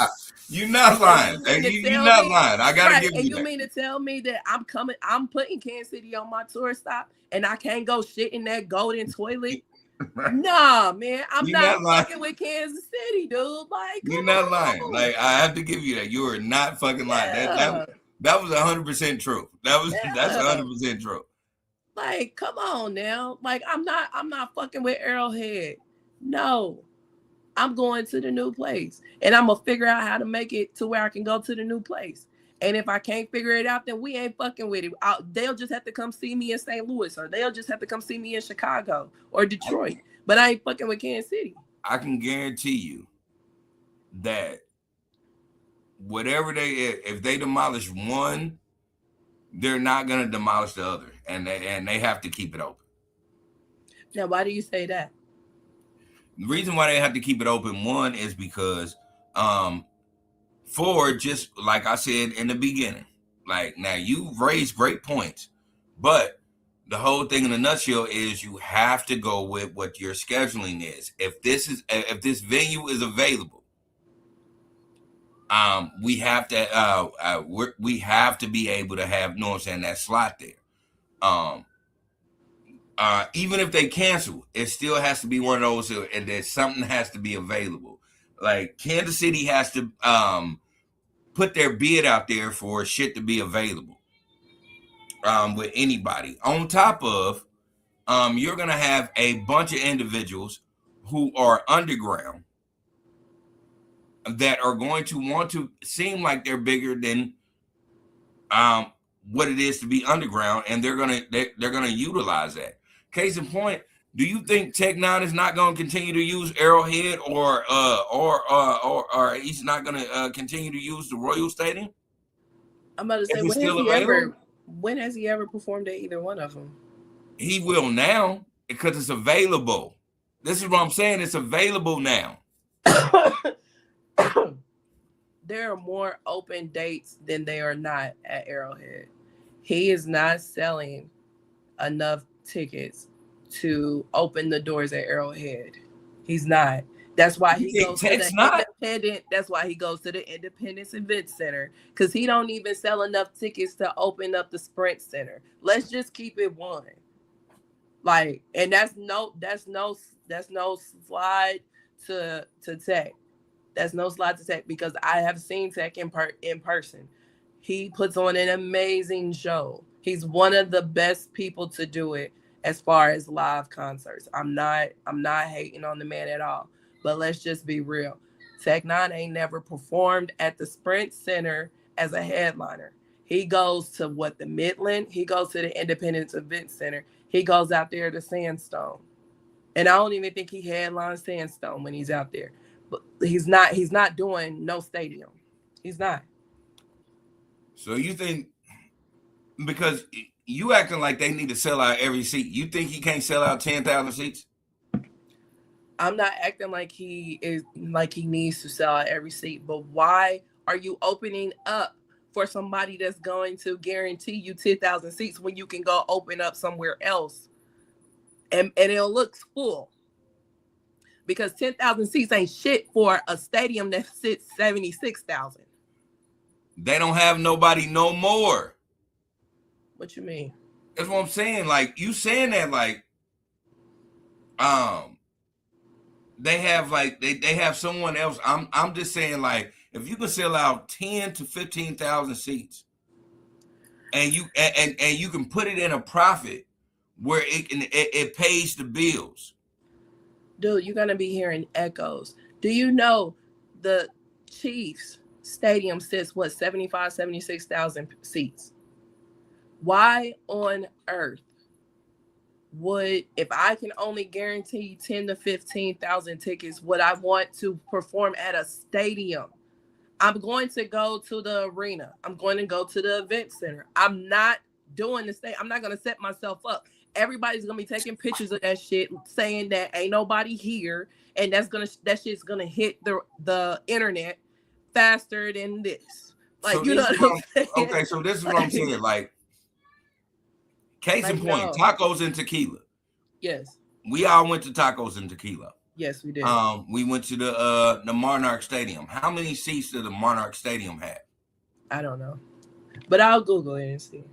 You're not lying. You're not lying. I gotta right? give And you you that. mean to tell me that I'm putting Kansas City on my tour stop, and I can't go shit in that golden toilet? Nah, man, I'm You're not not lying. fucking with Kansas City, dude. Like, You're come not lying. on. Like, I have to give you that. You are not fucking lying. Yeah. That was 100% true. That's Yeah. 100% true. Like, come on now. Like, I'm not fucking with Arrowhead. No. I'm going to the new place. And I'm gonna figure out how to make it to where I can go to the new place. And if I can't figure it out, then we ain't fucking with it. They'll just have to come see me in St. Louis, or they'll just have to come see me in Chicago or Detroit. But I ain't fucking with Kansas City. I can guarantee you that whatever if they demolish one, they're not gonna demolish the other, and they have to keep it open. Now, why do you say that? The reason why they have to keep it open, one, is because for just like I said in the beginning, like, now you've raised great points, but the whole thing in a nutshell is you have to go with what your scheduling is. If this venue is available, we have to we have to be able to have, know what I'm saying, that slot there. Even if they cancel, it still has to be one of those, and that something has to be available. Like, Kansas City has to put their bid out there for shit to be available with anybody. On top of, you're gonna have a bunch of individuals who are underground that are going to want to seem like they're bigger than what it is to be underground, and they're gonna utilize that. Case in point, do you think Tech Nine is not going to continue to use Arrowhead, or he's not going to continue to use the Royal Stadium? I'm about to say, if it's still available? When has he ever performed at either one of them? He will now because it's available. This is what I'm saying. It's available now. There are more open dates than there are not at Arrowhead. He is not selling enough tickets to open the doors at Arrowhead. He's not. That's why he goes to the independent. That's why he goes to the Independence Event Center, because he don't even sell enough tickets to open up the Sprint Center. Let's just keep it one. Like, and that's no slide to Tech. That's no slide to Tech, because I have seen Tech in person. He puts on an amazing show. He's one of the best people to do it as far as live concerts. I'm not hating on the man at all. But let's just be real. Tech Nine ain't never performed at the Sprint Center as a headliner. He goes to the Midland. He goes to the Independence Event Center. He goes out there to Sandstone. And I don't even think he headlines Sandstone when he's out there. But he's not doing no stadium. He's not. So you think, because you acting like they need to sell out every seat, you think he can't sell out 10,000 seats? I'm not acting like he needs to sell out every seat, but why are you opening up for somebody that's going to guarantee you 10,000 seats when you can go open up somewhere else and it'll look full? Because 10,000 seats ain't shit for a stadium that sits 76,000. They don't have nobody no more. What you mean? That's what I'm saying. Like you saying that, like um, they have like they have someone else. I'm just saying like if you can sell out 10 to 15,000 seats, and you can put it in a profit where it pays the bills. Dude, you're gonna be hearing echoes. Do you know the Chiefs stadium sits what 75, 76,000 seats? Why on earth would, if I can only guarantee 10 to 15,000 tickets, would I want to perform at a stadium? I'm going to go to the arena. I'm going to go to the event center. I'm not doing this thing. I'm not going to set myself up. Everybody's going to be taking pictures of that shit saying that ain't nobody here, and that shit's going to hit the internet faster than this. So Like, you this know is what what I'm I'm saying? okay. So this is what I'm saying. Like case in Like point, no. tacos and tequila. Yes. We all went to tacos and tequila. Yes, we did. We went to the Monarch Stadium. How many seats did the Monarch Stadium have? I don't know. But I'll Google it and see.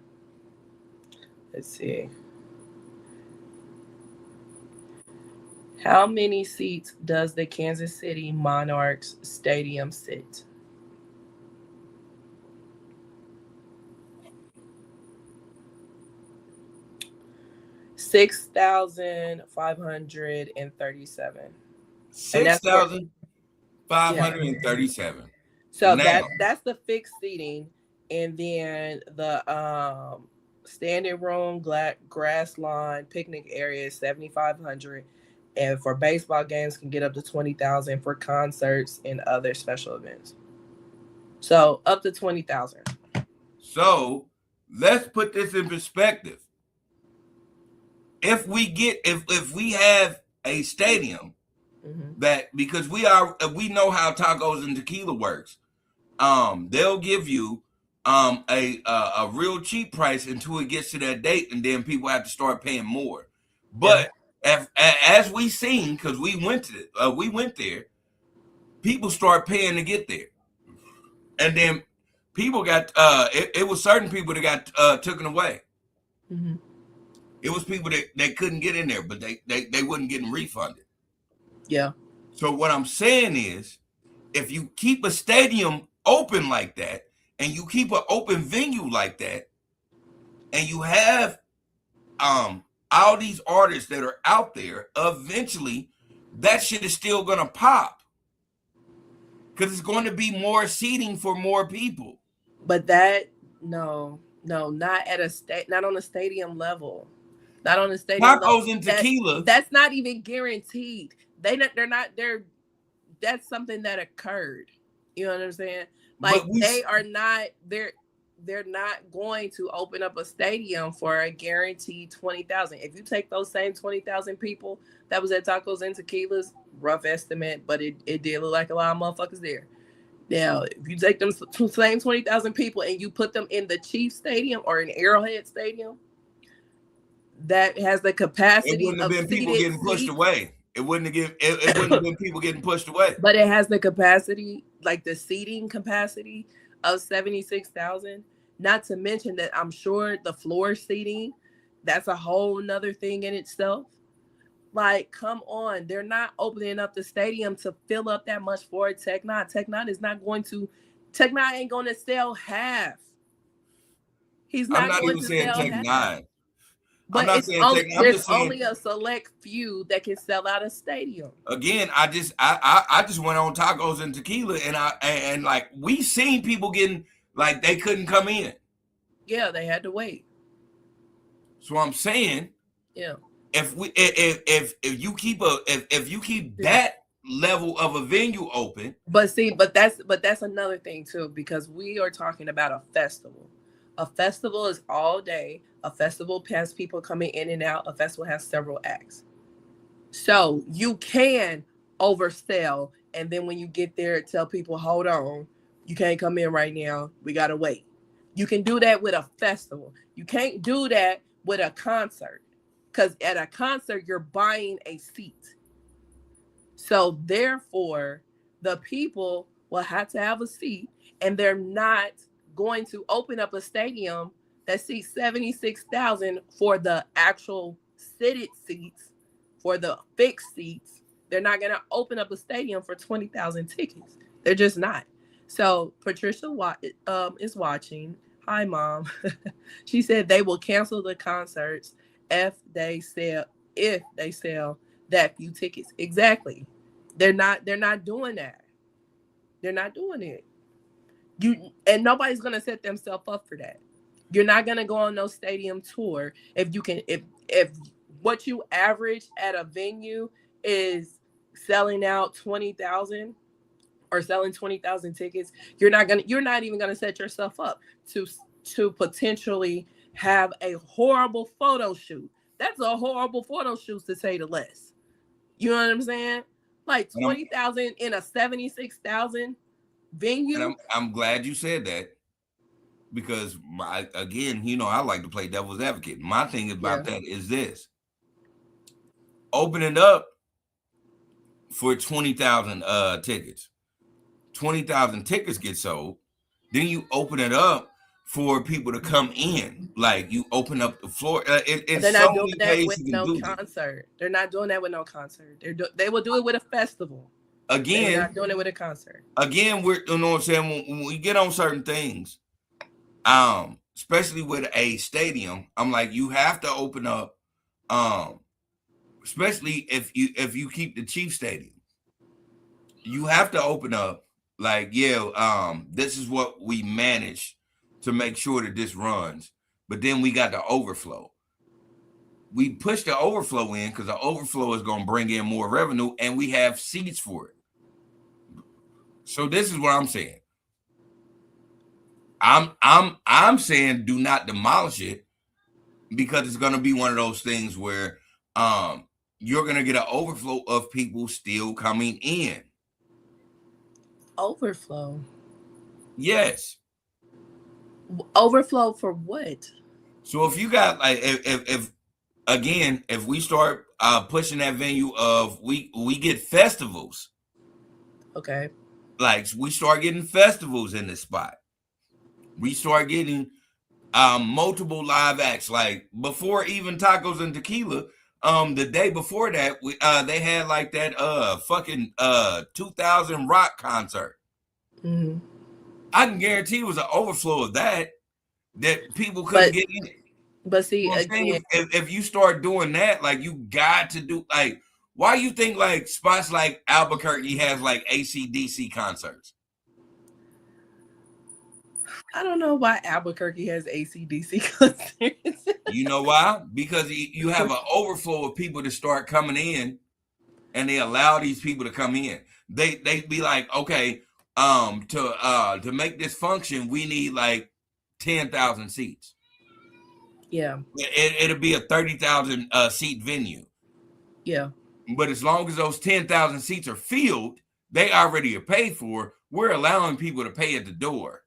Let's see. How many seats does the Kansas City Monarchs Stadium sit? $6,537. And Six that's for, thousand five yeah. hundred and thirty-seven. So Now, that's the fixed seating, and then the standing room, grass lawn, picnic area is 7,500, and for baseball games can get up to 20,000 for concerts and other special events. So up to 20,000. so let's put this in perspective. If we have a stadium Mm-hmm. that because we know how tacos and tequila works, they'll give you a real cheap price until it gets to that date, and then people have to start paying more. Yeah. But as we seen, because we went there, people start paying to get there, and then people got it was certain people that got taken away. Mm-hmm. It was people that couldn't get in there, but they wasn't getting refunded. Yeah. So what I'm saying is, if you keep a stadium open like that, and you keep an open venue like that, and you have all these artists that are out there, eventually that shit is still gonna pop because it's going to be more seating for more people. But that no, not at a not on a stadium level. Not on the stadium level. Tacos and tequila, That's not even guaranteed. They're not they're That's something that occurred. You know what I'm saying? but Like we they're not going to open up a stadium for a guaranteed 20,000. If you take those same 20,000 people that was at Tacos and Tequilas, rough estimate, but it did look like a lot of motherfuckers there. Now, if you take them same 20,000 people and you put them in the Chiefs Stadium or an Arrowhead Stadium, that has the it capacity wouldn't have of been people seated getting pushed seats, away. It wouldn't have been people getting pushed away. but it has the capacity, like the seating capacity of 76,000. Not to mention that I'm sure the floor seating, that's a whole nother thing in itself. Like, come on, they're not opening up the stadium to fill up that much for Tech Nine. Tech Nine is not going to. Tech Nine ain't going to sell half. He's I'm not not going even to saying sell Tech half. Nine. I'm But not it's saying only Tech. I'm there's just saying only a select few that can sell out a stadium. again. I just went on tacos and tequila, and like we seen people getting like they couldn't come in. Yeah, they had to wait. So I'm saying Yeah. if you keep that level of a venue open, But see, but that's another thing too, because we are talking about a festival. A festival is all day. A festival has people coming in and out. A festival has several acts. So you can oversell, and then when you get there, tell people, hold on, you can't come in right now. We gotta wait. You can do that with a festival. You can't do that with a concert. Because at a concert, you're buying a seat. So therefore, the people will have to have a seat, and they're not. going to open up a stadium that seats 76,000 for the actual seated seats, for the fixed seats. They're not going to open up a stadium for 20,000 tickets. They're just not. So Patricia is watching. Hi, mom. She said they will cancel the concerts if they sell if they sell that few tickets. Exactly. They're not doing that. They're not doing it. And nobody's gonna set themselves up for that. You're not gonna go on no stadium tour if you can if what you average at a venue is selling out 20,000 or selling 20,000 tickets. You're not even gonna set yourself up to potentially have a horrible photo shoot. That's a horrible photo shoot to say the least. You know what I'm saying? Like And I'm 20,000 in a 76,000 and venue. I'm glad you said that because again, I like to play devil's advocate. My thing Yeah. about that is this: open it up for 20,000 tickets. 20,000 tickets get sold. Then you open it up for people to come in. Like you open up the floor. But It's they're so not doing many that ways with you can no do this. concert. They're not doing that with no concert. They will do it with a festival. They're Again, not doing it with a concert. we're what I'm saying. When we get on certain things, especially with a stadium, I'm like, you have to open up, especially if you keep the Chief Stadium, you have to open up like, this is what we manage to make sure that this runs, but then we got the overflow. We push the overflow in because the overflow is going to bring in more revenue, and we have seats for it. So this is what I'm saying. I'm saying do not demolish it because it's going to be one of those things where you're going to get an overflow of people still coming in. Overflow. Yes. Overflow for what? So if you got like if again if we start pushing that venue of we get festivals, Okay. like we start getting festivals in this spot, we start getting multiple live acts. Like before even tacos and tequila, the day before that they had like that fucking 2000 rock concert. Mm-hmm. I can guarantee it was an overflow of that people couldn't But get in. but see What I'm saying again. is if you start doing that, like you got to do like why you think like spots like Albuquerque has like AC/DC concerts? I don't know why Albuquerque has ACDC concerts. You know why? Because you have an overflow of people to start coming in, and they allow these people to come in. They be like, okay, to make this function, we need like 10,000 seats. Yeah. It'll be a 30,000 seat venue. Yeah. But as long as those 10,000 seats are filled, they already are paid for. We're allowing people to pay at the door.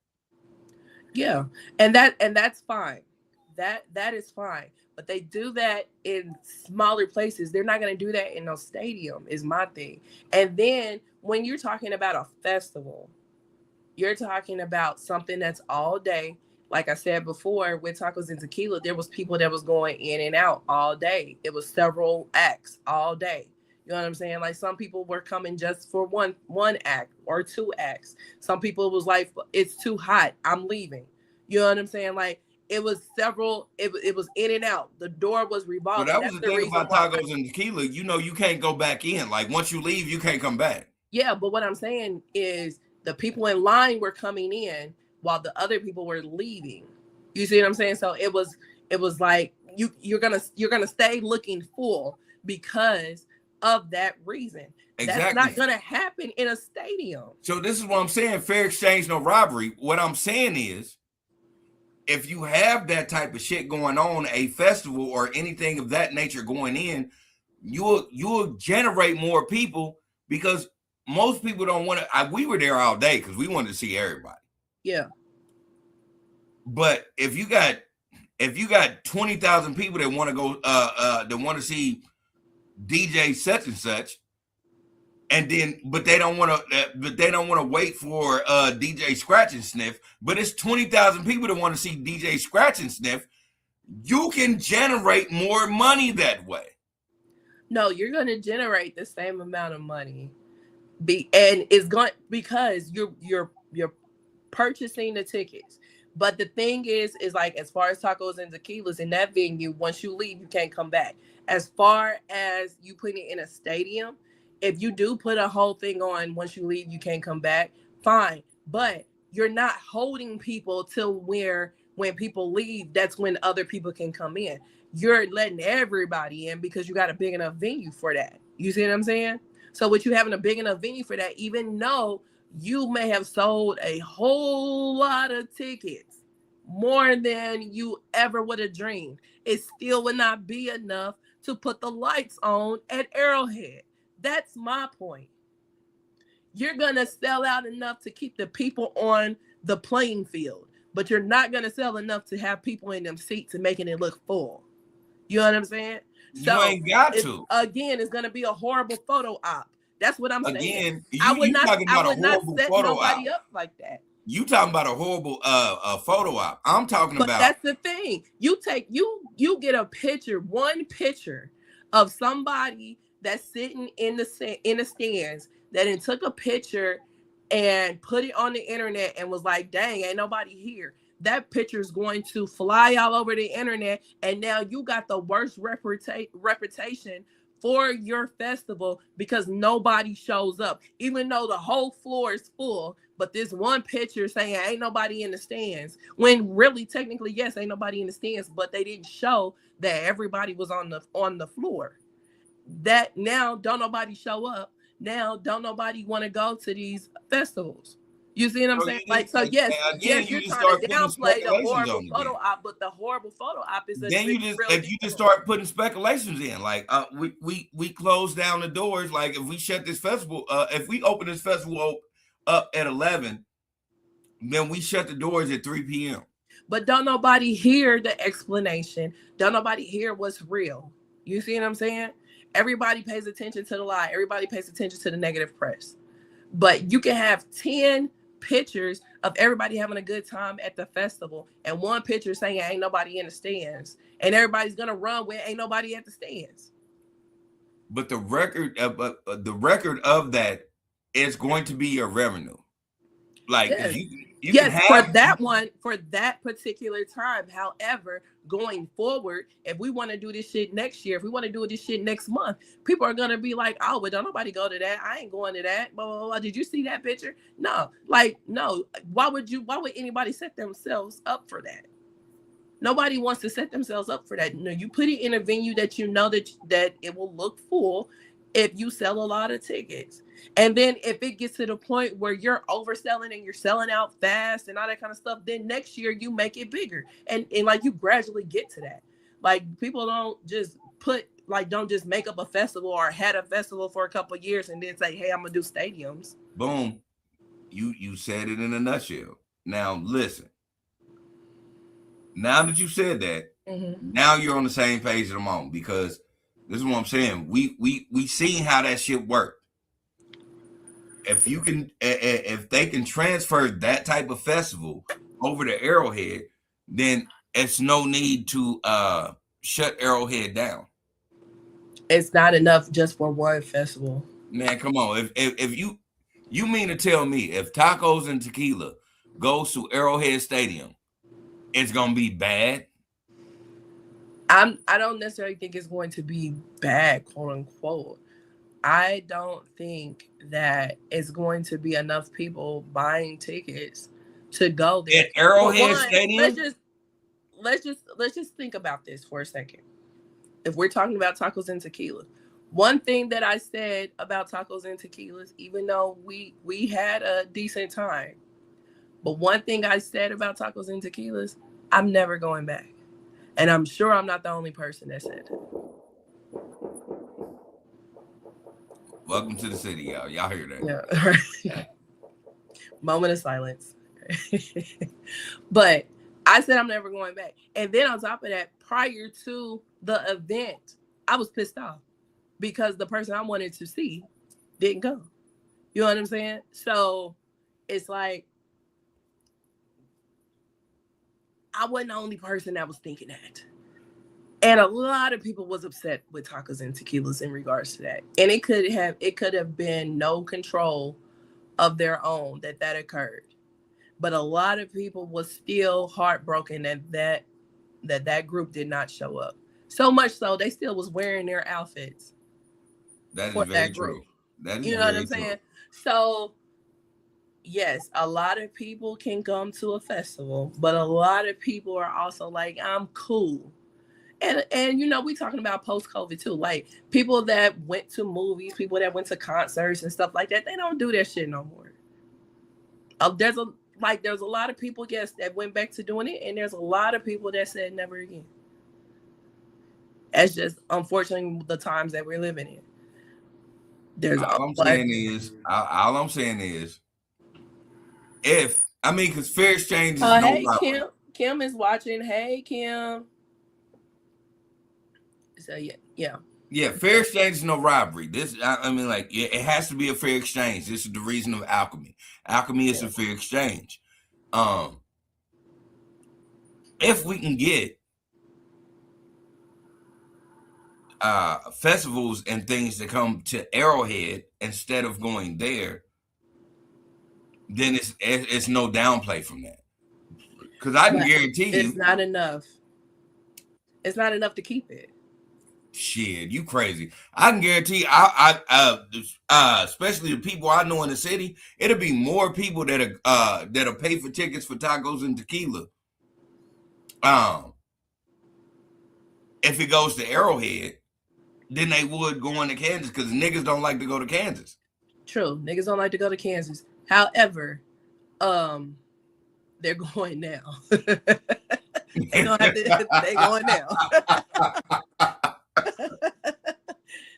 Yeah. And that's fine. That is fine. But they do that in smaller places. They're not going to do that in no stadium is my thing. And then when you're talking about a festival, you're talking about something that's all day. Like I said before, with tacos and tequila, there was people that was going in and out all day. It was several acts all day. You know what I'm saying? Like some people were coming just for one act or two acts. Some people was like, it's too hot, I'm leaving. You know what I'm saying? Like it was several. It was in and out. The door was So revolving. that was That's the the thing reason about why. tacos and tequila. You can't go back in. Like once you leave, you can't come back. Yeah, but what I'm saying is the people in line were coming in while the other people were leaving. You see what I'm saying? So it was like you're gonna stay looking full because of that reason. That's Exactly. not gonna happen in a stadium. So this is what I'm saying. Fair exchange, no robbery. What I'm saying is, if you have that type of shit going on, a festival or anything of that nature going in, you'll generate more people because most people don't want to. We were there all day because we wanted to see everybody. Yeah. But if you got 20,000 people that want to go that want to see DJ such and such, And then, but they don't want to. But they don't want to wait for DJ Scratch and Sniff. But it's 20,000 people that want to see DJ Scratch and Sniff. You can generate more money that way. No, you're going to generate the same amount of money. And it's going because you're purchasing the tickets. But the thing is like, as far as tacos and tequilas in that venue, once you leave, you can't come back. As far as you putting it in a stadium, if you do put a whole thing on, once you leave, you can't come back, fine. But you're not holding people till where when people leave, that's when other people can come in. You're letting everybody in because you got a big enough venue for that. You see what I'm saying? So with you having a big enough venue for that, even though you may have sold a whole lot of tickets, more than you ever would have dreamed, it still would not be enough to put the lights on at Arrowhead. That's my point. You're going to sell out enough to keep the people on the playing field, but you're not going to sell enough to have people in them seats and making it look full. You know what I'm saying? You ain't got to. Again, it's going to be a horrible photo op. That's what I'm saying. Again, I would not set nobody up like that. You talking about a horrible photo op. I'm talking about. That's the thing. You get a picture, one picture of somebody that's sitting in the stands that then took a picture and put it on the internet and was like, dang, ain't nobody here. That picture is going to fly all over the internet, and now you got the worst reputation for your festival because nobody shows up, even though the whole floor is full. But this one picture saying ain't nobody in the stands, when really technically, yes, ain't nobody in the stands, but they didn't show that everybody was on the floor. That now don't nobody show up. Now don't nobody want to go to these festivals. You see what I'm saying? Yes, you're trying to downplay the horrible photo op, but the horrible photo op is then you just start putting speculations in. Like we close down the doors. Like if we shut this festival, if we open this festival up at 11, then we shut the doors at 3 p.m. But don't nobody hear the explanation. Don't nobody hear what's real. You see what I'm saying? Everybody pays attention to the lie. Everybody pays attention to the negative press. But you can have 10 pictures of everybody having a good time at the festival and one picture saying ain't nobody in the stands, and everybody's gonna run with ain't nobody at the stands. But the record of that is going to be your revenue. Like you can have, for that one, for that particular time. However, going forward, if we want to do this shit next year, if we want to do this shit next month, people are gonna be like, oh, but don't nobody go to that. I ain't going to that. Blah, blah, blah. Did you see that picture? No. Why would anybody set themselves up for that? Nobody wants to set themselves up for that. No, you put it in a venue that you know that it will look full if you sell a lot of tickets. And then if it gets to the point where you're overselling and you're selling out fast and all that kind of stuff, then next year you make it bigger. And like you gradually get to that. Like people don't just make up a festival or had a festival for a couple of years and then say, hey, I'm gonna do stadiums. Boom. You said it in a nutshell. Now listen. Now that you said that, now you're on the same page at the moment, because this is what I'm saying. We seen how that shit worked. If they can transfer that type of festival over to Arrowhead, then it's no need to shut Arrowhead down. It's not enough just for one festival. Man, come on. If you mean to tell me if Tacos and Tequila goes to Arrowhead Stadium, it's gonna be bad? I don't necessarily think it's going to be bad, quote unquote. I don't think that it's going to be enough people buying tickets to go there. At Arrowhead Stadium? Let's just think about this for a second. If we're talking about tacos and tequila, one thing that I said about tacos and tequilas, even though we had a decent time, but one thing I said about tacos and tequilas, I'm never going back. And I'm sure I'm not the only person that said that. Welcome to the city, y'all. Y'all hear that? Yeah. Right. Moment of silence. But I said I'm never going back. And then on top of that, prior to the event, I was pissed off because the person I wanted to see didn't go. You know what I'm saying? So it's like I wasn't the only person that was thinking that. And a lot of people was upset with tacos and tequilas in regards to that. And it could have been no control of their own that occurred. But a lot of people was still heartbroken that group did not show up. So much so they still was wearing their outfits That is for very that true. group. That is You know what very I'm true. saying? So yes, a lot of people can come to a festival, but a lot of people are also like, I'm cool. And we talking about post COVID too. Like people that went to movies, people that went to concerts and stuff like that, they don't do that shit no more. There's a lot of people, yes, that went back to doing it, and there's a lot of people that said never again. That's just unfortunately the times that we're living in. There's All I'm but saying is, all I'm saying is, if I mean, because fair exchange is no hey robbery. Kim is watching. Hey Kim. So yeah, yeah. Yeah, fair exchange is no robbery. I mean, like, yeah, it has to be a fair exchange. This is the reason of alchemy. Alchemy is Yeah. a fair exchange. Um, if we can get festivals and things to come to Arrowhead instead of going there, then it's no downplay from that. Because I can But guarantee it's you, not enough. It's not enough to keep it. shit, you crazy. I can guarantee, especially the people I know in the city, it'll be more people that'll pay for tickets for tacos and tequila. Um, if it goes to Arrowhead, than they would going to Kansas because niggas don't like to go to Kansas. True. Niggas don't like to go to Kansas. However, um, they're going now. They gonna have to. They going now.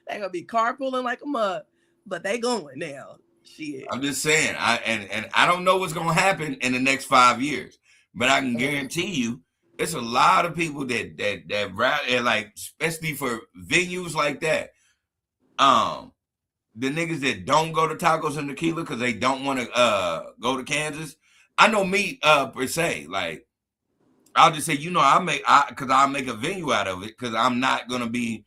They gonna be carpooling like a mug, but they going now. Shit. I'm just saying, and I don't know what's gonna happen in the next 5 years, but I can guarantee you, it's a lot of people that like, especially for venues like that. Um, the niggas that don't go to tacos and tequila because they don't want to go to Kansas. I know me per se, like I'll just say, because I'll make a venue out of it because I'm not gonna be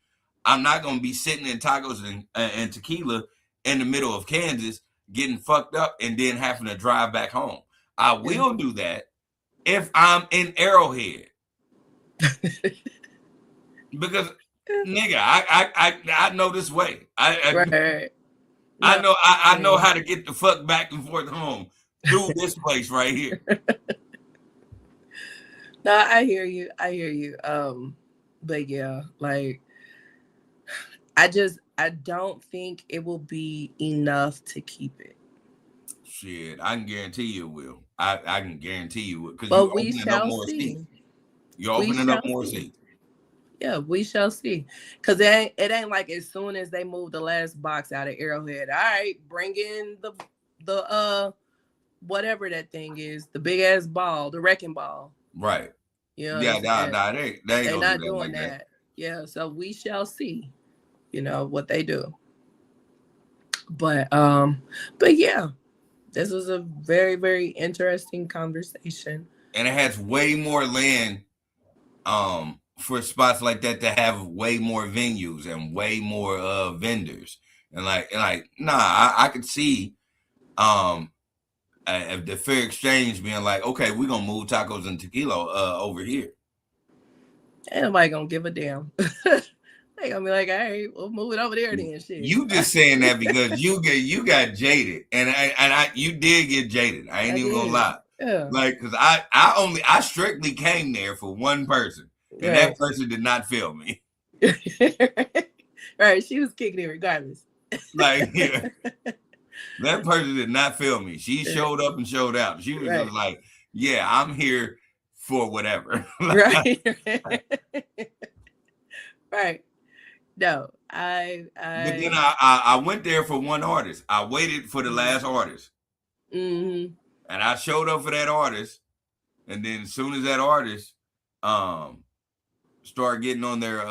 sitting in tacos and tequila in the middle of Kansas getting fucked up and then having to drive back home. I Yeah. will do that if I'm in Arrowhead because nigga, I know this way. Right. I No. know I know Yeah. how to get the fuck back and forth home through this place right here. No, I hear you. I hear you. But yeah, like I don't think it will be enough to keep it. Shit, I can guarantee you it will. I can guarantee you will because you But we opening up shall more seats. see. You're We opening up shall more see. seats. Yeah, we shall see. Cause it ain't like as soon as they move the last box out of Arrowhead. All right, bring in the whatever that thing is, the big ass ball, the wrecking ball. Right. You know what I'm Yeah, saying? they ain't They're gonna do not that doing like that. that. Yeah, so we shall see, what they do. But yeah, this was a very, very interesting conversation. And it has way more land for spots like that to have way more venues and way more vendors. And like nah, I could see um the fair exchange being like, okay, we're gonna move tacos and tequila over here. Ain't nobody gonna give a damn. They gonna be like, all right, we'll move it over there then shit. You just saying that because you got jaded, and you did get jaded. I ain't I even gonna did. lie, Yeah. like because I strictly came there for one person, and that Right. person did not feel me. Right. She was kicking it regardless. Like yeah, that person did not feel me. She showed up and showed out. She was just Right. like, yeah, I'm here for whatever. Right. Right. No, But then I, I went there for one artist. I waited for the mm, last artist, mm, and I showed up for that artist. And then as soon as that artist um start getting on their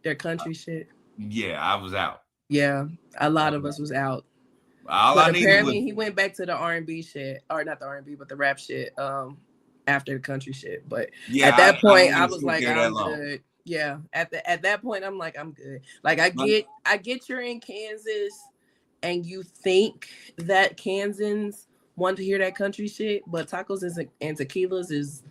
their country shit. yeah, I was out. Yeah, a lot of Okay. us was out. All But I needed was apparently he went back to the R&B shit, or not the R&B, but the rap shit. After the country shit. But yeah. at that I point, didn't I even was sit like, there that I'm long. good. Yeah. At that point, I'm like, I'm good. Like I get you're in Kansas, and you think that Kansans want to hear that country shit, but tacos and tequilas is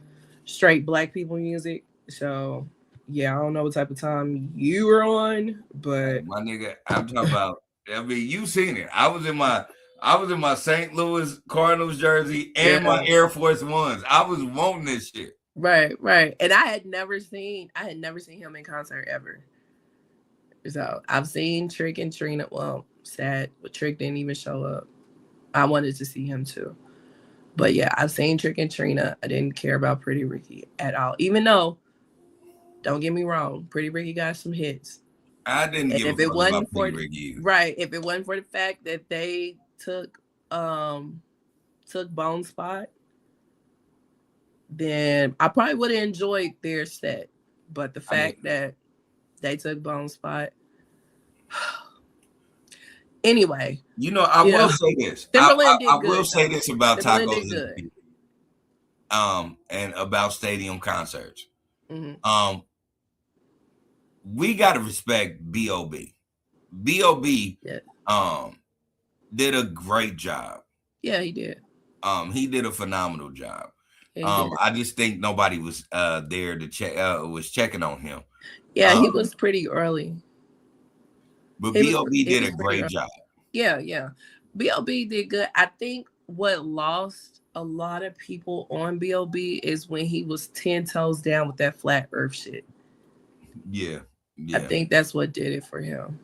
straight black people music. So yeah, I don't know what type of time you were on, Hey, but my nigga, I'm talking about. I mean, you seen it. I was in my St. Louis Cardinals jersey and my yeah. Air Force Ones. I was wanting this shit. Right, right. And I had never seen him in concert ever. So I've seen Trick and Trina. Well, sad, but Trick didn't even show up. I wanted to see him too. But yeah, I've seen Trick and Trina. I didn't care about Pretty Ricky at all. Even though, don't get me wrong, Pretty Ricky got some hits. I didn't And give a if it fuck about wasn't for Pretty Ricky either. right, if it wasn't for the fact that they um took Bone Spot, then I probably would have enjoyed their set. But the I mean, fact that they took Bone Spot, anyway, I you will know, say this. I Timberland I did will good say though. this about Timberland tacos did good. and about stadium concerts. Hmm. Um, we gotta respect B.O.B. B.O.B. Yeah, um did a great job. yeah, he did. He did a phenomenal job. Yeah, he did. I just think nobody was there to check was checking on him. Yeah, he Um, was pretty early. but B.O.B. He did was a pretty great early. job. Yeah, yeah. B.O.B. did good. I think what lost a lot of people on B.O.B. is when he was 10 toes down with that flat earth shit. Yeah, I yeah. think that's what did it for him.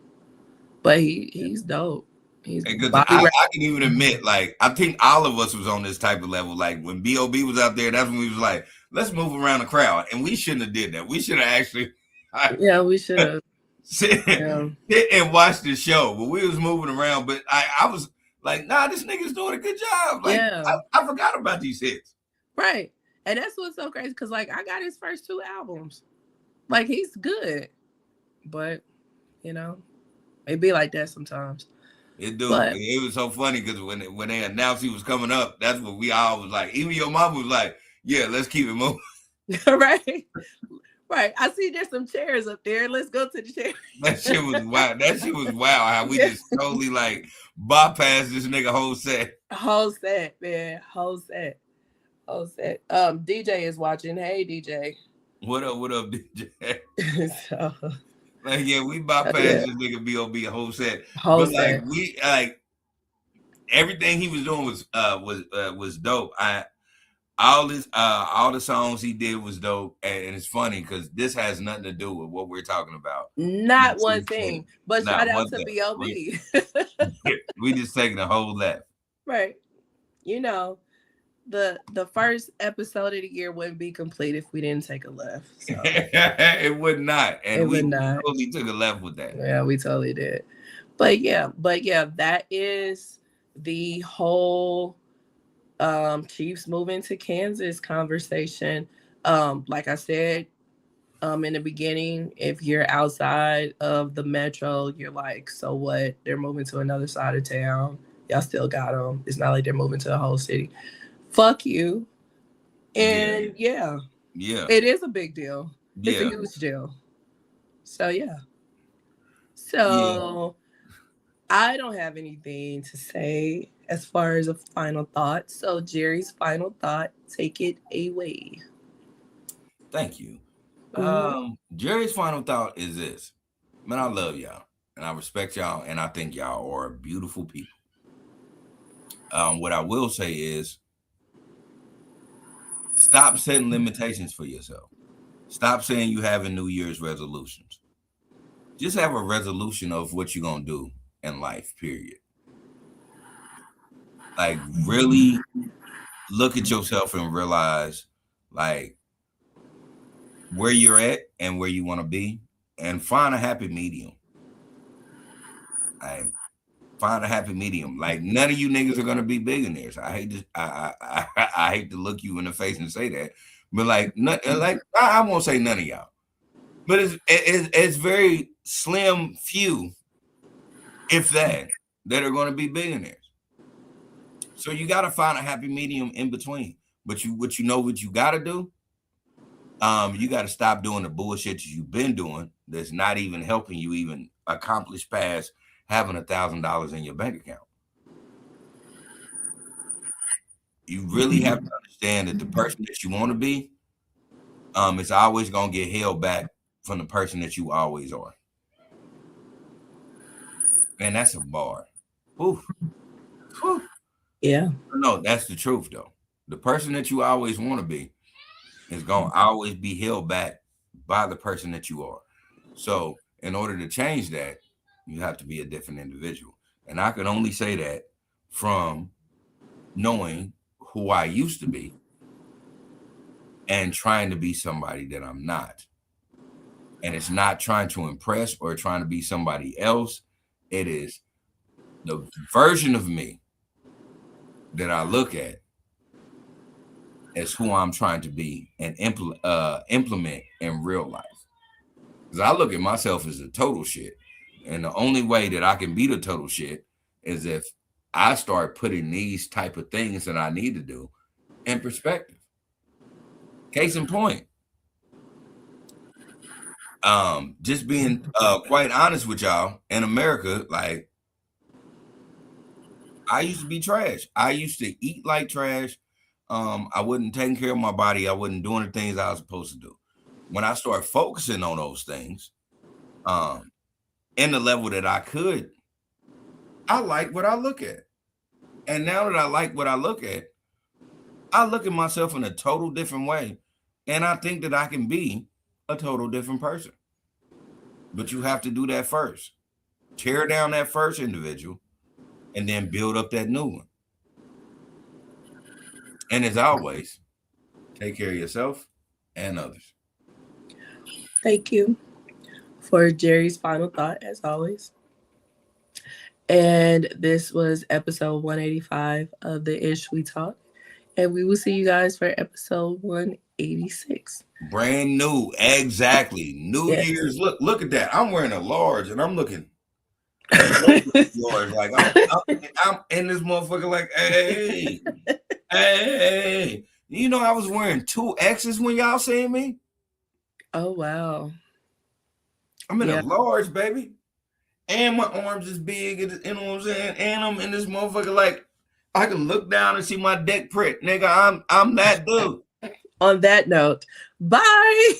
But he's dope. He's Because Bobby Brown. I can even admit, like, I think all of us was on this type of level. Like when B.O.B. was out there, that's when we was like, let's move around the crowd, and we shouldn't have did that. We should have actually Yeah, we should have. sit, Yeah. sit and watch the show. But we was moving around. But I was like, nah, this nigga's doing a good job. Like Yeah. I forgot about these hits. Right. And that's what's so crazy because, like, I got his first two albums. Like, he's good. But, you know, it be like that sometimes. It do. But, It was so funny because when they announced he was coming up, that's what we all was like. Even your mom was like, "Yeah, let's keep it moving." right. Right. I see there's some chairs up there. Let's go to the chair. That shit was wild. That shit was wild. How we Yeah. just totally like bypassed this nigga whole set. Whole set, man. Whole set. Whole set. DJ is watching. Hey, DJ. What up? What up, DJ? So, Like, yeah, we bypassed yeah. this nigga B.O.B. whole set, Whole but like set. we like everything he was doing was dope. All the songs he did was dope, and it's funny because this has nothing to do with what we're talking about. Not one thing. But shout Not out one to thing. B.O.B. We just taking a whole left. Right. You know, the first episode of the year wouldn't be complete if we didn't take a left. So It would not, it and would we not. totally took a left with that. Yeah, we totally did. But yeah, that is the whole Chiefs moving to Kansas conversation. Like I said, in the beginning, if you're outside of the metro, you're like, so what? They're moving to another side of town. Y'all still got them. It's not like they're moving to a whole city. Fuck you. Yeah, And yeah, yeah, it is a big deal. It's a yeah, huge deal. So yeah. yeah, So I don't have anything to say as far as a final thought. So Jerry's final thought, take it away. Thank you. Mhm. Jerry's final thought is this: man, I love y'all, and I respect y'all, and I think y'all are beautiful people. What I will say is, stop setting limitations for yourself. Stop saying you having New Year's resolutions. Just have a resolution of what you're gonna do in life. Period. Like really look at yourself and realize like where you're at and where you want to be, and find a happy medium. Like find a happy medium. Like none of you niggas are gonna be billionaires. I hate to I hate to look you in the face and say that, but like I won't say none of y'all, but it's very slim few if that are going to be billionaires. So you got to find a happy medium in between. But what you got to do, you got to stop doing the bullshit that you've been doing that's not even helping you even accomplish past having $1,000 in your bank account. You really have to understand that the person that you want to be, is always gonna get held back from the person that you always are. And that's a bar. Whew, whew. Yeah. No, that's the truth though. The person that you always want to be is gonna always be held back by the person that you are. So in order to change that, you have to be a different individual. And I can only say that from knowing who I used to be and trying to be somebody that I'm not. And it's not trying to impress or trying to be somebody else. It is the version of me that I look at as who I'm trying to be and implement in real life. Because I look at myself as a total shit. And the only way that I can be the total shit is if I start putting these type of things that I need to do in perspective. Case in point, just being quite honest with y'all, in America, like, I used to be trash. I used to eat like trash. I wasn't taking care of my body. I wasn't doing the things I was supposed to do. When I started focusing on those things, in the level that I could, I like what I look at. And now that I like what I look at myself in a total different way. And I think that I can be a total different person. But you have to do that first. Tear down that first individual and then build up that new one. And as always, take care of yourself and others. Thank you for Jerry's final thought, as always. And this was episode 185 of the Ish We Talk. And we will see you guys for episode 186. Brand new, exactly. New Yes. Year's. Look at that. I'm wearing a large, and I'm looking large. Like I'm in this motherfucker. Like, hey. You know, I was wearing 2X's when y'all seen me. Oh, wow. I'm in a large, baby, and my arms is big. You know what I'm saying? And I'm in this motherfucker. Like, I can look down and see my deck print, nigga. I'm that dude. On that note, bye.